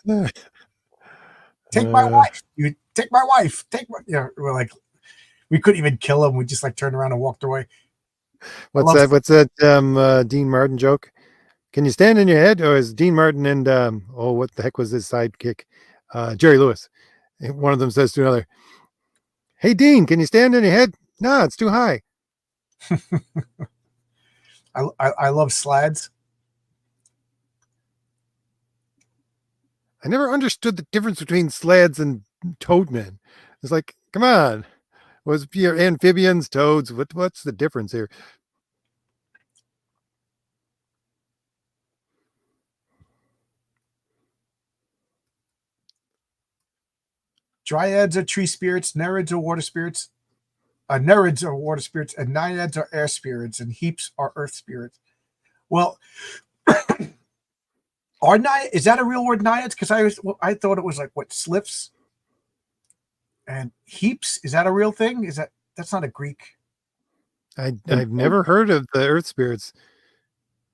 oh. Take my wife. You take my wife. We're like, we couldn't even kill him. We just like turned around and walked away. What's that Dean Martin joke? Can you stand on your head? Or is Dean Martin and what the heck was his sidekick? Jerry Lewis. One of them says to another, hey Dean, can you stand on your head? No, it's too high. I love slads. I never understood the difference between slads and toadmen. It's like, come on. Was your amphibians, toads? What's the difference here? Dryads are tree spirits, Nereids are water spirits, Nereids are water spirits, and Naiads are air spirits, and Heaps are earth spirits. Well, is that a real word, Naiads? Because I thought it was like what, slips and Heaps. Is that a real thing? That's not a Greek? I've never heard of the earth spirits.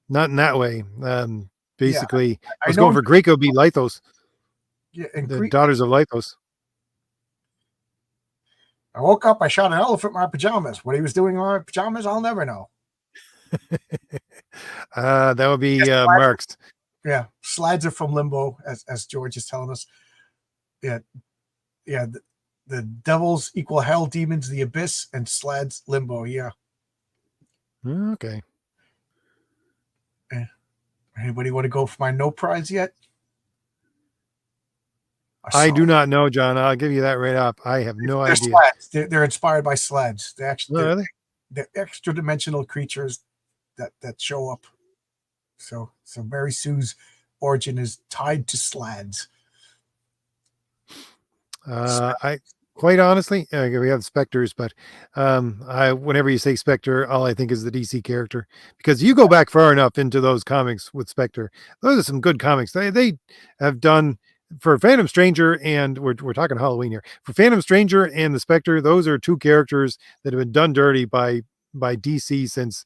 Not in that way. Yeah, Basically, I I was know. going for Greek. It would be Lithos, Yeah, in the Greek. daughters of Lithos. I woke up, I shot an elephant in my pajamas. What he was doing in my pajamas, I'll never know. That would be Yes, Marx. yeah, slides are from limbo, as George is telling us. Yeah, yeah. The devils equal hell, demons the abyss, and slads limbo. Yeah. Okay. Anybody want to go for my no prize yet? I do not know, John. I'll give you that right up. I have no They're idea. slads. They're inspired by slads. They're extra dimensional creatures that show up. So Mary Sue's origin is tied to slads. I quite honestly, we have specters, but whenever you say Spectre, all I think is the DC character, because you go back far enough into those comics with Spectre. Those are some good comics. They have done for Phantom Stranger, and we're talking Halloween here. For Phantom Stranger and the Spectre, those are two characters that have been done dirty by DC since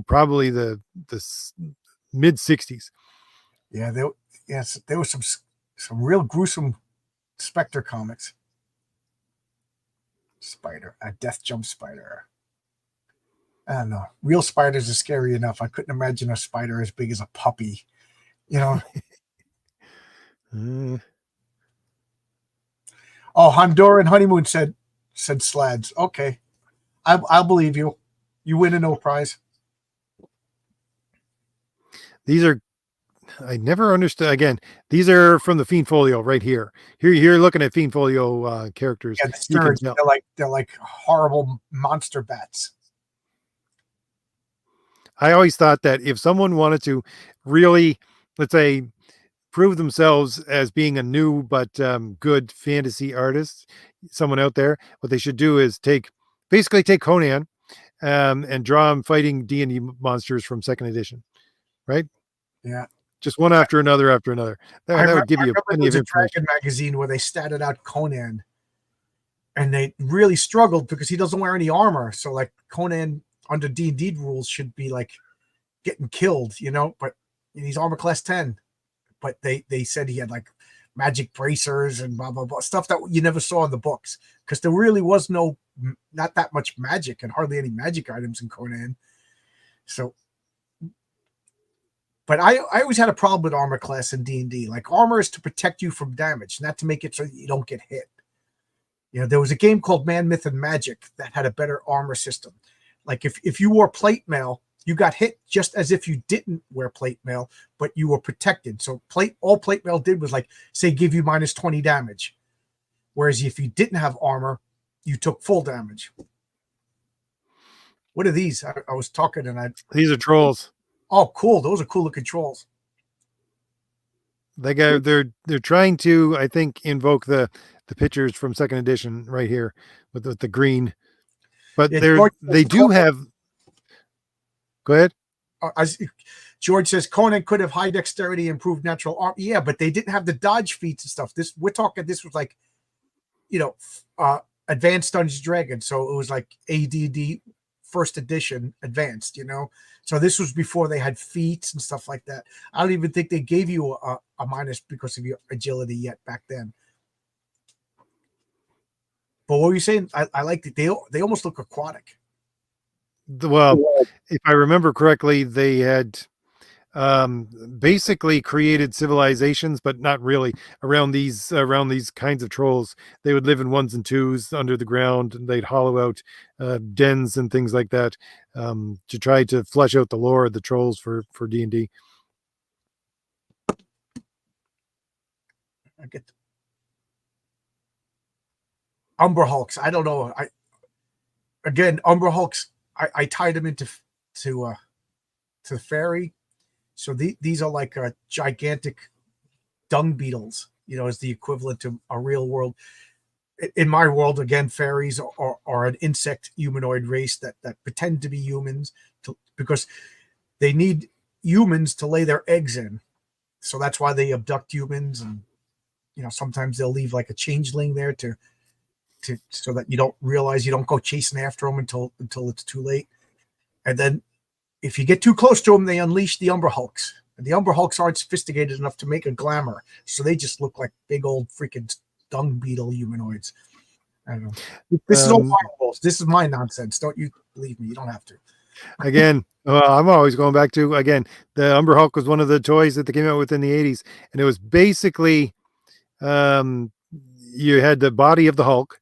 probably the mid '60s. Yeah, there was some real gruesome Spectre comics. Spider, a death jump spider. I don't know. Real spiders are scary enough. I couldn't imagine a spider as big as a puppy. You know. Oh, Honduran honeymoon said slads. Okay, I'll believe you. You win a no prize. These are, I never understood. Again, these are from the Fiend Folio right here. Here you're looking at Fiend Folio characters. Yeah, the You can sturge. tell. They're like horrible monster bats. I always thought that if someone wanted to really, let's say, prove themselves as being a new but good fantasy artist, someone out there, what they should do is basically take Conan and draw him fighting D&D monsters from second edition, right? Yeah. Just one after another after another. That would give you remember plenty there of was a information. Dragon magazine where they statted out Conan, and they really struggled because he doesn't wear any armor. So like Conan under D&D rules should be like getting killed, but he's armor class 10. But they said he had like magic bracers and blah blah blah, stuff that you never saw in the books, because there really was not that much magic and hardly any magic items in Conan. So, but I always had a problem with armor class in D&D. Like, armor is to protect you from damage, not to make it so you don't get hit. There was a game called Man, Myth, and Magic that had a better armor system. Like, if you wore plate mail, you got hit just as if you didn't wear plate mail, but you were protected. So all plate mail did was, like, say, give you minus 20 damage. Whereas if you didn't have armor, you took full damage. What are these? I was talking and These are trolls. Oh, cool. Those are cooler controls. They're trying to, I think, invoke the pictures from second edition right here with the green, but they do have. Go ahead. George says Conan could have high dexterity, improved natural arm. Yeah, but they didn't have the dodge feats and stuff. This was like, advanced Dungeons and Dragons. So it was like ADD first edition advanced, So this was before they had feats and stuff like that. I don't even think they gave you a minus because of your agility yet back then. But what were you saying? I liked it. They almost look aquatic. Well, if I remember correctly, they had basically created civilizations, but not really around these kinds of trolls. They would live in ones and twos under the ground, and they'd hollow out dens and things like that to try to flesh out the lore of the trolls for D&D. I get Umber Hulks. I don't know. again, Umber Hulks, I tied them into to the fairy. So these are like gigantic dung beetles, is the equivalent to a real world. In my world, again, fairies are an insect humanoid race that pretend to be humans because they need humans to lay their eggs in. So that's why they abduct humans, and sometimes they'll leave like a changeling there to so that you don't realize, you don't go chasing after them until it's too late. And then if you get too close to them, they unleash the Umber Hulks. And the Umber Hulks aren't sophisticated enough to make a glamour, so they just look like big old freaking dung beetle humanoids. I don't know. This is all my rules. This is my nonsense. Don't you believe me? You don't have to. Again, I'm always going back to, again, the Umber Hulk was one of the toys that they came out with in the 80s, and it was basically you had the body of the Hulk,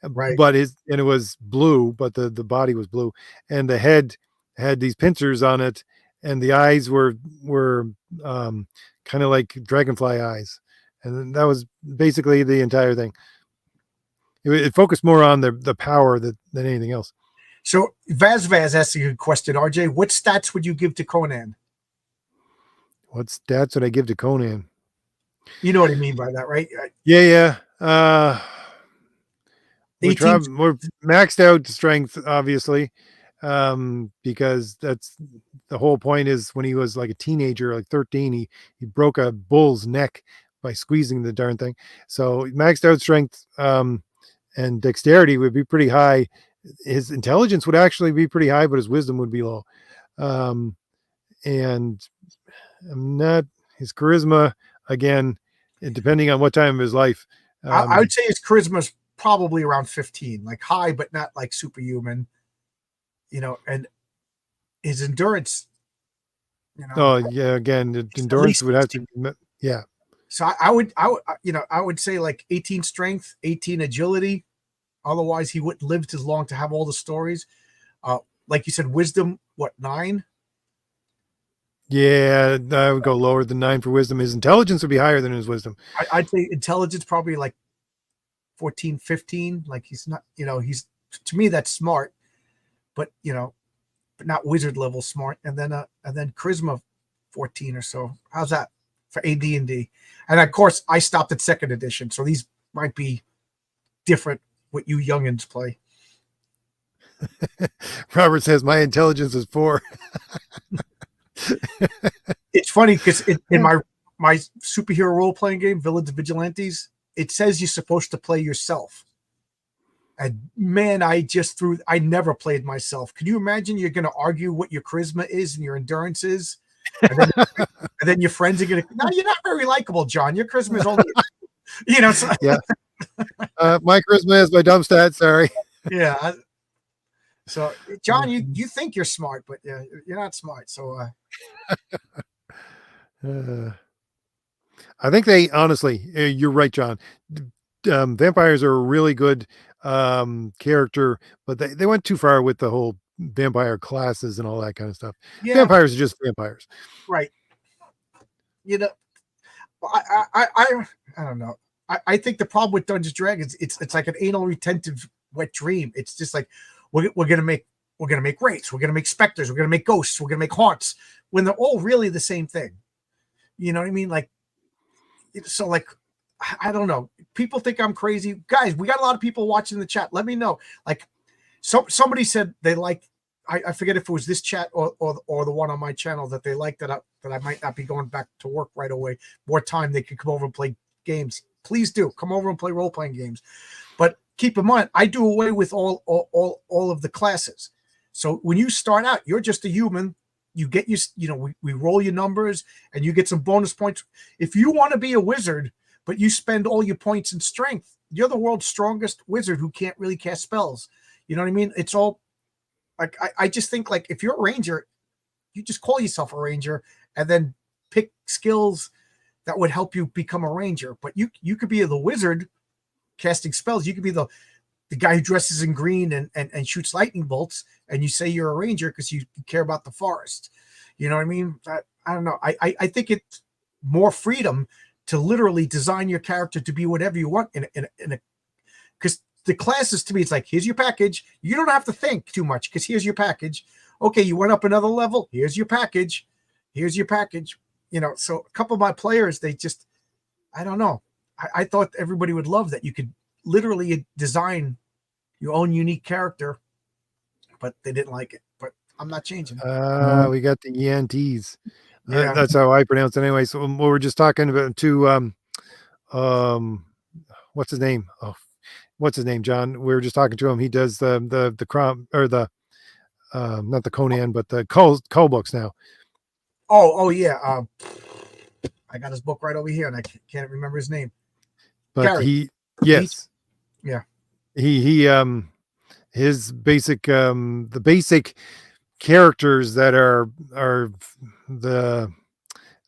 Right. but it was blue, but the body was blue, and the head had these pincers on it, and the eyes were kind of like dragonfly eyes, and that was basically the entire thing. It focused more on the power than anything else. So Vaz asked a good question, RJ. What stats would you give to Conan? What stats would I give to Conan? You know what I mean by that, right? Yeah. We're 18. we're maxed out strength, obviously, because that's the whole point. Is when he was like a teenager, like 13, he broke a bull's neck by squeezing the darn thing. So maxed out strength, and dexterity would be pretty high. His intelligence would actually be pretty high, but his wisdom would be low. And I'm not his charisma, again, depending on what time of his life. I would say his charisma is probably around 15, like high, but not like superhuman. And his endurance. Oh yeah, again, the endurance would have to. Yeah. So I would say like 18 strength, 18 agility. Otherwise, he wouldn't live as long to have all the stories. Like you said, wisdom, what, 9? Yeah, I would go lower than 9 for wisdom. His intelligence would be higher than his wisdom. I'd say intelligence probably like 14, 15. Like he's not, he's, to me, that's smart, but but not wizard level smart. And then charisma 14 or so. How's that for AD&D? And of course, I stopped at 2nd edition, so these might be different what you youngins play. Robert says my intelligence is 4. It's funny because in my superhero role-playing game, Villains and Vigilantes, it says you're supposed to play yourself. And man, I never played myself. Can you imagine you're going to argue what your charisma is and your endurance is? And then your friends are going to, no, you're not very likable, John. Your charisma is only, so, yeah. My charisma is my dumb stat. Sorry. Yeah. So, John, you think you're smart, but you're not smart. So, I think they honestly, you're right, John. Vampires are a really good character, but they went too far with the whole vampire classes and all that kind of stuff. Yeah. Vampires are just vampires. Right. I don't know. I think the problem with Dungeons and Dragons, it's like an anal retentive wet dream. It's just like we're gonna make wraiths, we're gonna make specters, we're gonna make ghosts, we're gonna make haunts, when they're all really the same thing. You know what I mean? Like, so like, I don't know. People think I'm crazy, guys. We got a lot of people watching the chat. Let me know. Like, somebody said they like. I forget if it was this chat or the one on my channel that they like that I might not be going back to work right away. More time, they can come over and play games. Please do come over and play role-playing games. But keep in mind, I do away with all of the classes. So when you start out, you're just a human. You get we roll your numbers and you get some bonus points. If you want to be a wizard, but you spend all your points in strength, you're the world's strongest wizard who can't really cast spells. You know what I mean? It's all like, I just think, like, if you're a ranger, you just call yourself a ranger and then pick skills that would help you become a ranger. But you could be the wizard casting spells. You could be the guy who dresses in green and shoots lightning bolts, and you say you're a ranger because you care about the forest. You know what I mean? I don't know. I think it's more freedom to literally design your character to be whatever you want in a, because the classes to me, it's like, here's your package. You don't have to think too much because here's your package. Okay, you went up another level. Here's your package. Here's your package. So a couple of my players, they just, I don't know. I thought everybody would love that you could literally design your own unique character, but they didn't like it. But I'm not changing. We got the Yantees. Yeah. That's how I pronounce it anyway. So we were just talking about what's his name? Oh, what's his name, John? We were just talking to him. He does the crop or the not the Conan, but the Cull books now. Oh yeah. I got his book right over here, and I can't remember his name. But Gary. yes, Yeah. He his basic the basic characters that are the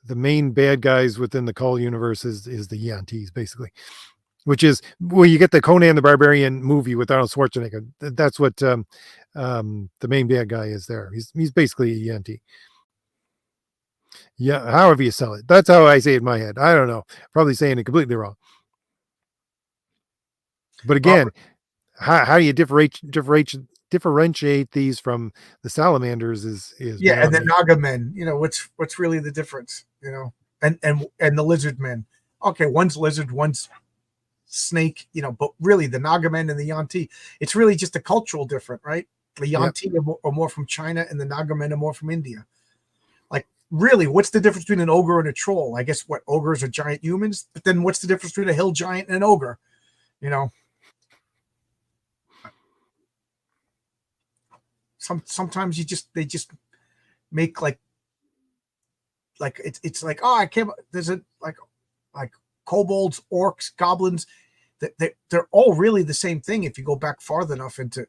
main bad guys within the Cull universe is the Yantees, basically, which is where you get the Conan the Barbarian movie with Arnold Schwarzenegger. That's what the main bad guy is there. He's basically a Yantee. Yeah, however you sell it. That's how I say it in my head. I don't know. Probably saying it completely wrong. But again, how do you differentiate these from the salamanders is yeah, and the Naga men, what's really the difference, and the lizard men. Okay, one's lizard, one's snake, but really the Naga men and the Yanti, it's really just a cultural difference, right? The Yanti are more from China, and the Naga men are more from India. Like, really, what's the difference between an ogre and a troll? I guess what ogres are giant humans, but then what's the difference between a hill giant and an ogre? Sometimes they just make like it's like, oh, I can't. There's a like kobolds, orcs, goblins. They're all really the same thing if you go back farther enough into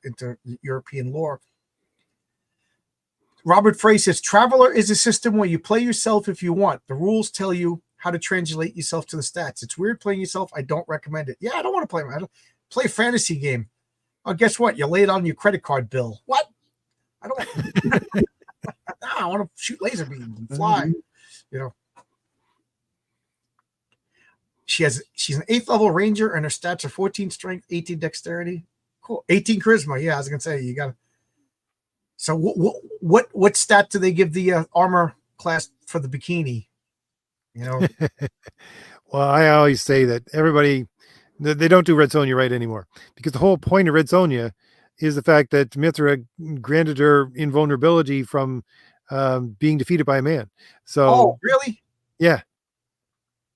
European lore. Robert Frey says, Traveler is a system where you play yourself if you want. The rules tell you how to translate yourself to the stats. It's weird playing yourself. I don't recommend it. Yeah, I don't want to play. I don't play a fantasy game. Oh, guess what? You lay it on your credit card bill. What? I don't. I want to shoot laser beams and fly. She's an 8th level ranger, and her stats are 14 strength, 18 dexterity. Cool. 18 charisma. Yeah, I was gonna say you got. So what stat do they give the armor class for the bikini? Well, I always say that everybody they don't do Red Sonja right anymore, because the whole point of Red Sonja is the fact that Mithra granted her invulnerability from being defeated by a man. So, oh, really? Yeah.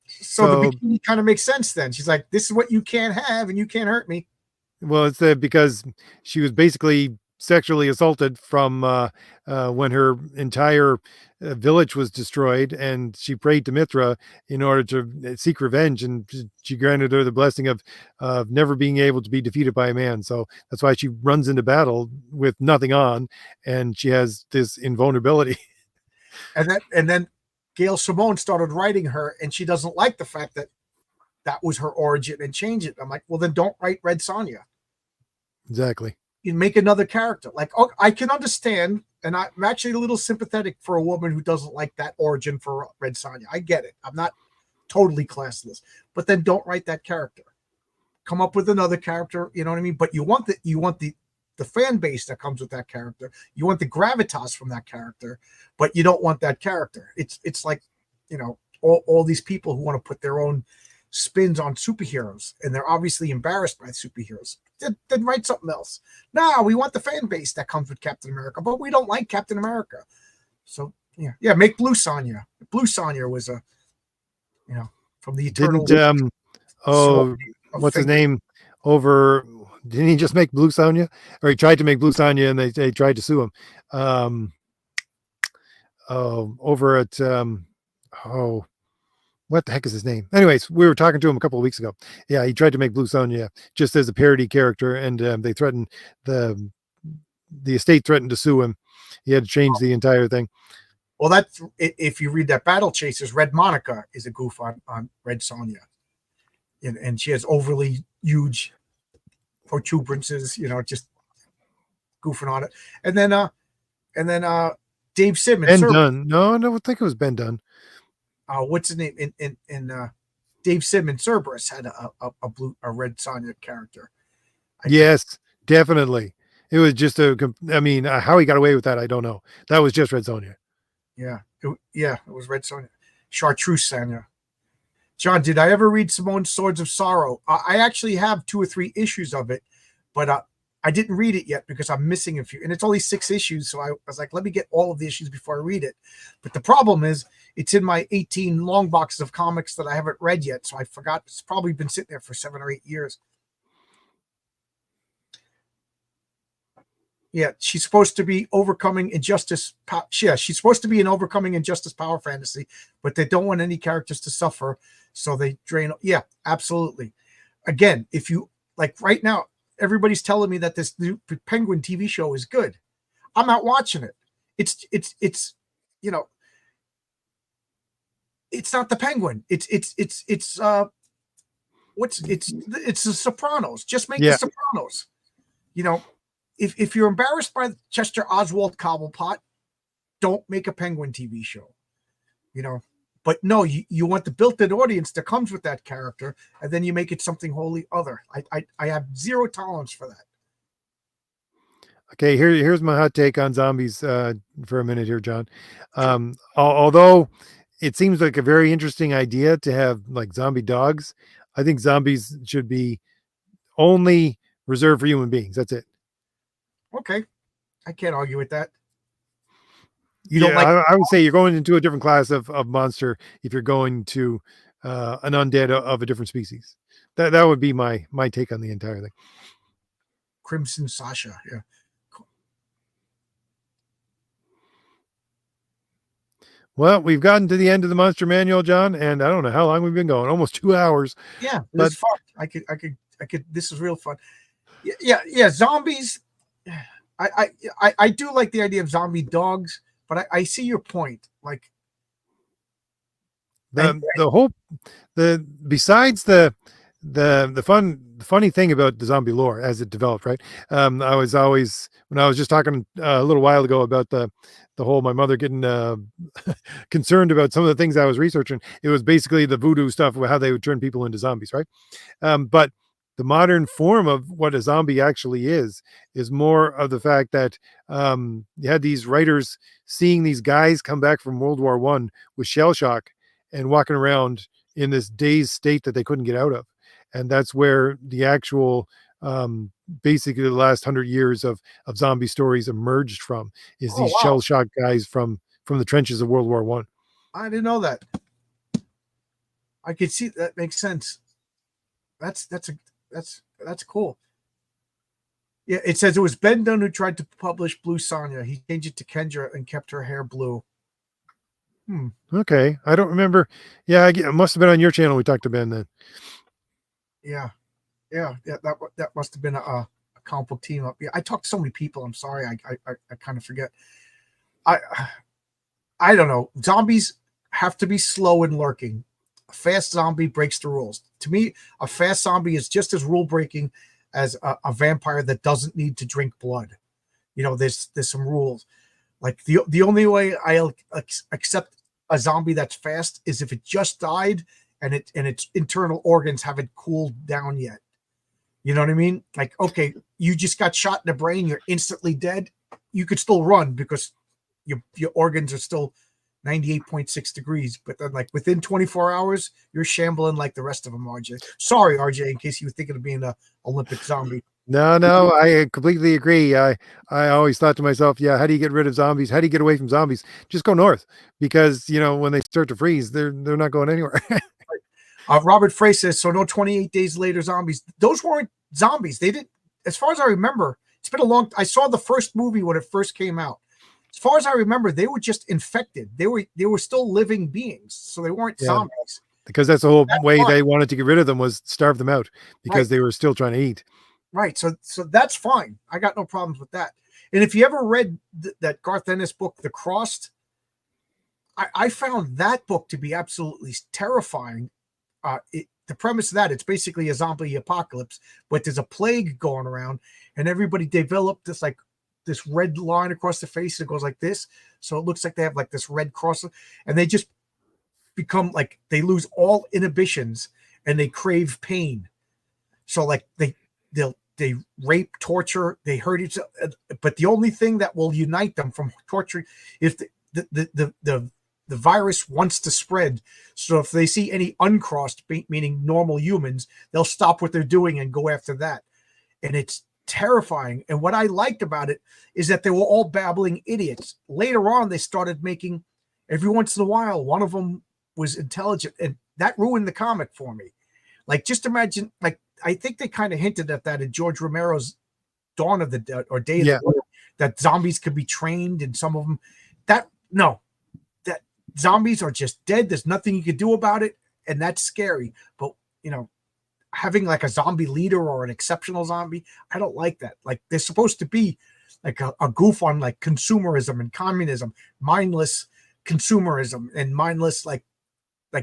So the bikini kind of makes sense then. She's like, this is what you can't have, and you can't hurt me. Well, it's because she was basically sexually assaulted from when her entire village was destroyed, and she prayed to Mithra in order to seek revenge, and she granted her the blessing of never being able to be defeated by a man. So that's why she runs into battle with nothing on, and she has this invulnerability. And then Gail Simone started writing her, and she doesn't like the fact that was her origin and change it. I'm like, well, then don't write Red Sonja. Exactly. You make another character. Like, oh, I can understand, and I'm actually a little sympathetic for a woman who doesn't like that origin for Red Sonja. I get it. I'm not totally classless, but then don't write that character. Come up with another character. You know what I mean? But you want the fan base that comes with that character. You want the gravitas from that character, but you don't want that character. It's like, all these people who want to put their own spins on superheroes, and they're obviously embarrassed by superheroes. Then write something else. No, we want the fan base that comes with Captain America, but we don't like Captain America. So make Blue Sonja. Blue Sonja was from the Eternal. What's his name? Didn't he just make Blue Sonja? Or he tried to make Blue Sonja, and they tried to sue him. Over at what the heck is his name? Anyways, we were talking to him a couple of weeks ago. Yeah, he tried to make Blue Sonja just as a parody character, and they threatened the estate threatened to sue him. He had to change the entire thing. Well, that's if you read that Battle Chasers, Red Monica is a goof on Red Sonja, and she has overly huge protuberances, just goofing on it. And then Dave Simmons. Ben Dunn. No, I think it was Ben Dunn. What's his name? In Dave Simmons, Cerberus had a Red Sonja character. Yes, definitely. It was just I mean, how he got away with that, I don't know. That was just Red Sonja. Yeah, it was Red Sonja. Chartreuse Sonia. John, did I ever read Simone's Swords of Sorrow? I actually have 2 or 3 issues of it, but I didn't read it yet because I'm missing a few. And it's only 6 issues, so I was like, let me get all of the issues before I read it. But the problem is, it's in my 18 long boxes of comics that I haven't read yet, so I forgot. It's probably been sitting there for 7 or 8 years. Yeah, she's supposed to be overcoming injustice. Yeah, she's supposed to be an overcoming injustice power fantasy, but they don't want any characters to suffer, so they drain. Yeah, absolutely. Again, if you like right now, everybody's telling me that this new Penguin TV show is good. I'm not watching it. It's you know, it's not the Penguin. It's it's the Sopranos. Just make the Sopranos. You know, if you're embarrassed by Chester Oswald Cobblepot, don't make a Penguin TV show. You know, but no, you want the built-in audience that comes with that character, and then you make it something wholly other. I have zero tolerance for that. Okay, here's my hot take on zombies for a minute here, John. Although it seems like a very interesting idea to have like zombie dogs, I think zombies should be only reserved for human beings. That's it. Okay, I can't argue with that. You don't like? I would say you're going into a different class of monster if you're going to an undead of a different species. That would be my take on the entire thing. Crimson Sasha, yeah. Well, we've gotten to the end of the monster manual, John, and I don't know how long we've been going. Almost 2 hours. Yeah, it's fun. I could. This is real fun. Yeah. Zombies. I do like the idea of zombie dogs, but I see your point. Like besides the funny thing about the zombie lore as it developed, right? I was always, when I was just talking a little while ago about the whole my mother getting concerned about some of the things I was researching, it was basically the voodoo stuff about how they would turn people into zombies, right? But the modern form of what a zombie actually is more of the fact that you had these writers seeing these guys come back from World War I with shell shock and walking around in this dazed state that they couldn't get out of. And that's where the actual basically the last 100 years of zombie stories emerged from, is these shell shock guys from the trenches of World War One. I didn't know that. I could see that makes sense. That's cool. Yeah, it says it was Ben Dunn who tried to publish Blue Sonya. He changed it to Kendra and kept her hair blue. Okay, I don't remember. Yeah, it must have been on your channel we talked to Ben then. Yeah. That must have been a comic book team up. Yeah, I talked to so many people. I'm sorry, I kind of forget. I don't know. Zombies have to be slow and lurking. A fast zombie breaks the rules. To me, a fast zombie is just as rule breaking as a vampire that doesn't need to drink blood. You know, there's some rules. Like the only way I'll accept a zombie that's fast is if it just died and its internal organs haven't cooled down yet. You know what I mean? Like, okay, you just got shot in the brain, you're instantly dead. You could still run because your organs are still 98.6 degrees, but then like within 24 hours, you're shambling like the rest of them, RJ. Sorry, RJ, in case you were thinking of being an Olympic zombie. No, I completely agree. I always thought to myself, yeah, how do you get rid of zombies? How do you get away from zombies? Just go north, because you know when they start to freeze, they're not going anywhere. Robert Frey says, so no 28 days later zombies. Those weren't zombies. They didn't, as far as I remember, it's been a long, I saw the first movie when it first came out. As far as I remember, they were just infected. They were still living beings. So they weren't zombies. Because that's the whole way they wanted to get rid of them, was starve them out, because they were still trying to eat. Right. So that's fine. I got no problems with that. And if you ever read that Garth Ennis book, The Crossed, I found that book to be absolutely terrifying. The premise of that, it's basically a zombie apocalypse, but there's a plague going around, and everybody developed this red line across the face that goes like this. So it looks like they have like this red cross, and they just become like, they lose all inhibitions and they crave pain. So like they'll they rape, torture, they hurt each other. But the only thing that will unite them from torturing is the virus wants to spread. So if they see any uncrossed, meaning normal humans, they'll stop what they're doing and go after that. And it's terrifying. And what I liked about it is that they were all babbling idiots. Later on, they started making, every once in a while, one of them was intelligent, and that ruined the comic for me. Like, just imagine, like, I think they kind of hinted at that in George Romero's Dawn of the Dead or Day of the Dead, that zombies could be trained, and some of them that zombies are just dead. There's nothing you can do about it, and that's scary. But having like a zombie leader or an exceptional zombie, I don't like that. Like, they're supposed to be like a goof on like consumerism and communism, mindless consumerism and mindless like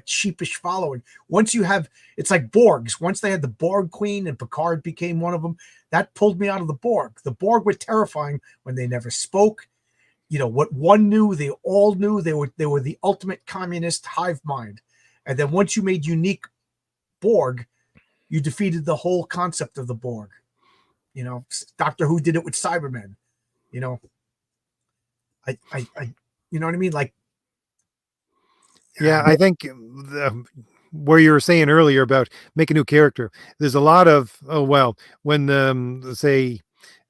sheepish following. Once you have, it's like Borgs. Once they had the Borg Queen and Picard became one of them, that pulled me out of the Borg. The Borg were terrifying when they never spoke. What one knew, they all knew. They were the ultimate communist hive mind. And then once you made unique Borg, you defeated the whole concept of the Borg. Doctor Who did it with Cybermen. I you know what I mean? Like, yeah, I think where you were saying earlier about make a new character, there's a lot of, when say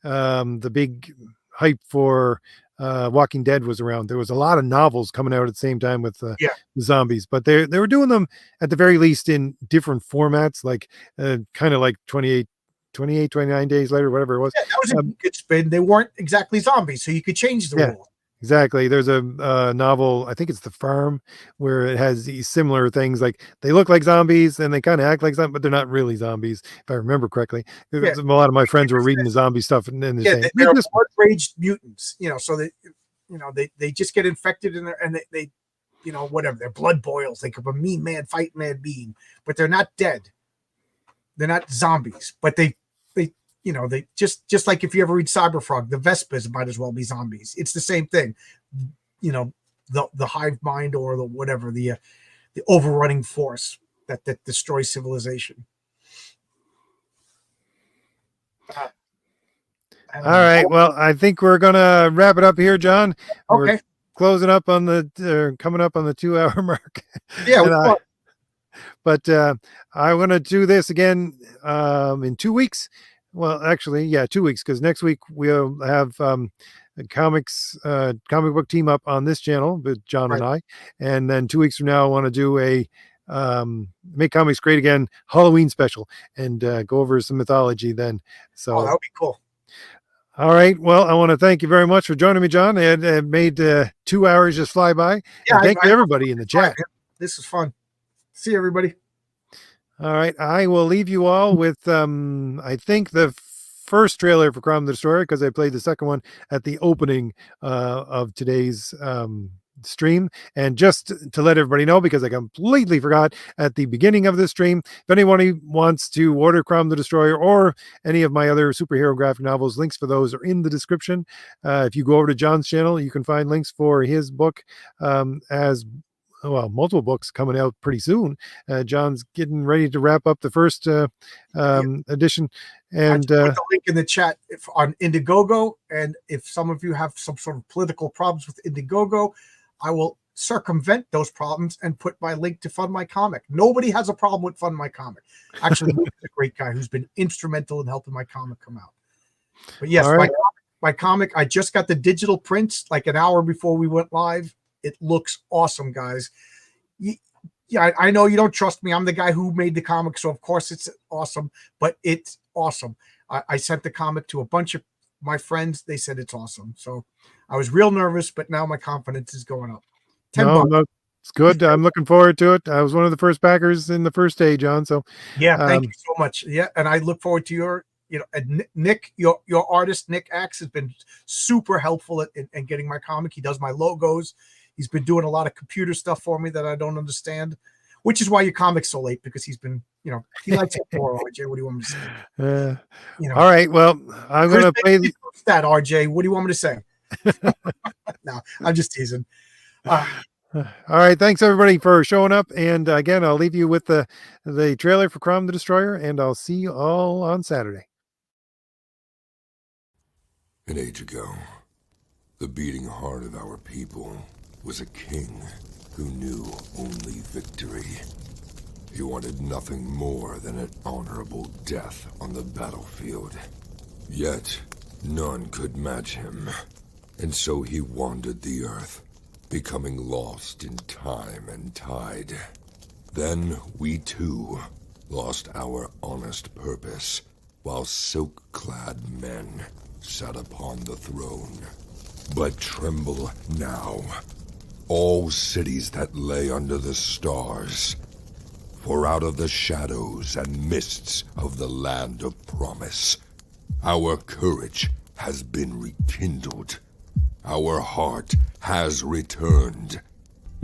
the big hype for Walking Dead was around, there was a lot of novels coming out at the same time with the zombies, but they were doing them at the very least in different formats, like kind of like 29 days later, whatever it was. Yeah, that was a good spin. They weren't exactly zombies, so you could change the rule. Exactly. There's a novel, I think it's The Farm, where it has these similar things. Like, they look like zombies and they kind of act like zombies, but they're not really zombies, if I remember correctly. A lot of my friends were reading the zombie stuff and they're saying, they're blood-raged mutants. So they just get infected in there, and they whatever, their blood boils. They could be mean man, fight mad being, but they're not dead. They're not zombies, but they just like if you ever read Cyberfrog, the Vespas might as well be zombies. It's the same thing. The hive mind, or the whatever, the overrunning force that destroys civilization. All right. Well, I think we're gonna wrap it up here, John. Okay. We're closing up on coming up on the 2-hour mark. Yeah. But I want to do this again in 2 weeks. Well, actually, 2 weeks, because next week we'll have a comic book team up on this channel with John and I, and then 2 weeks from now I want to do a Make Comics Great Again Halloween special and go over some mythology then. So that would be cool. All right. Well, I want to thank you very much for joining me, John. It made 2 hours just fly by. Yeah, and thank you everybody in the chat. This is fun. See you, everybody. All right. I will leave you all with, I think, the first trailer for Crom the Destroyer, because I played the second one at the opening of today's stream. And just to let everybody know, because I completely forgot at the beginning of the stream, if anyone wants to order Crom the Destroyer or any of my other superhero graphic novels, links for those are in the description. If you go over to John's channel, you can find links for his book, as well, multiple books coming out pretty soon. John's getting ready to wrap up the first edition. And put the link in the chat on Indiegogo. And if some of you have some sort of political problems with Indiegogo, I will circumvent those problems and put my link to Fund My Comic. Nobody has a problem with Fund My Comic. Actually, he's a great guy who's been instrumental in helping my comic come out. But yes, my comic, I just got the digital prints like an hour before we went live. It looks awesome, guys. Yeah, I know you don't trust me. I'm the guy who made the comic, so of course it's awesome, but it's awesome. I sent the comic to a bunch of my friends. They said it's awesome. So I was real nervous, but now my confidence is going up. $10. It's good. I'm looking forward to it. I was one of the first backers in the first day, John. So yeah, thank you so much. Yeah, and I look forward to your, and Nick, your artist, Nick Axe, has been super helpful in getting my comic. He does my logos. He's been doing a lot of computer stuff for me that I don't understand, which is why your comic's so late, because he's been, he likes it more, RJ. What do you want me to say? All right. Well, I'm going to play that, RJ. What do you want me to say? No, I'm just teasing. All right. Thanks everybody for showing up. And again, I'll leave you with the trailer for Crom the Destroyer, and I'll see you all on Saturday. An age ago, the beating heart of our people was a king who knew only victory. He wanted nothing more than an honorable death on the battlefield. Yet, none could match him, and so he wandered the earth, becoming lost in time and tide. Then we too lost our honest purpose, while silk-clad men sat upon the throne. But tremble now, all cities that lay under the stars, for out of the shadows and mists of the land of promise, our courage has been rekindled, our heart has returned,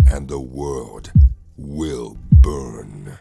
and the world will burn.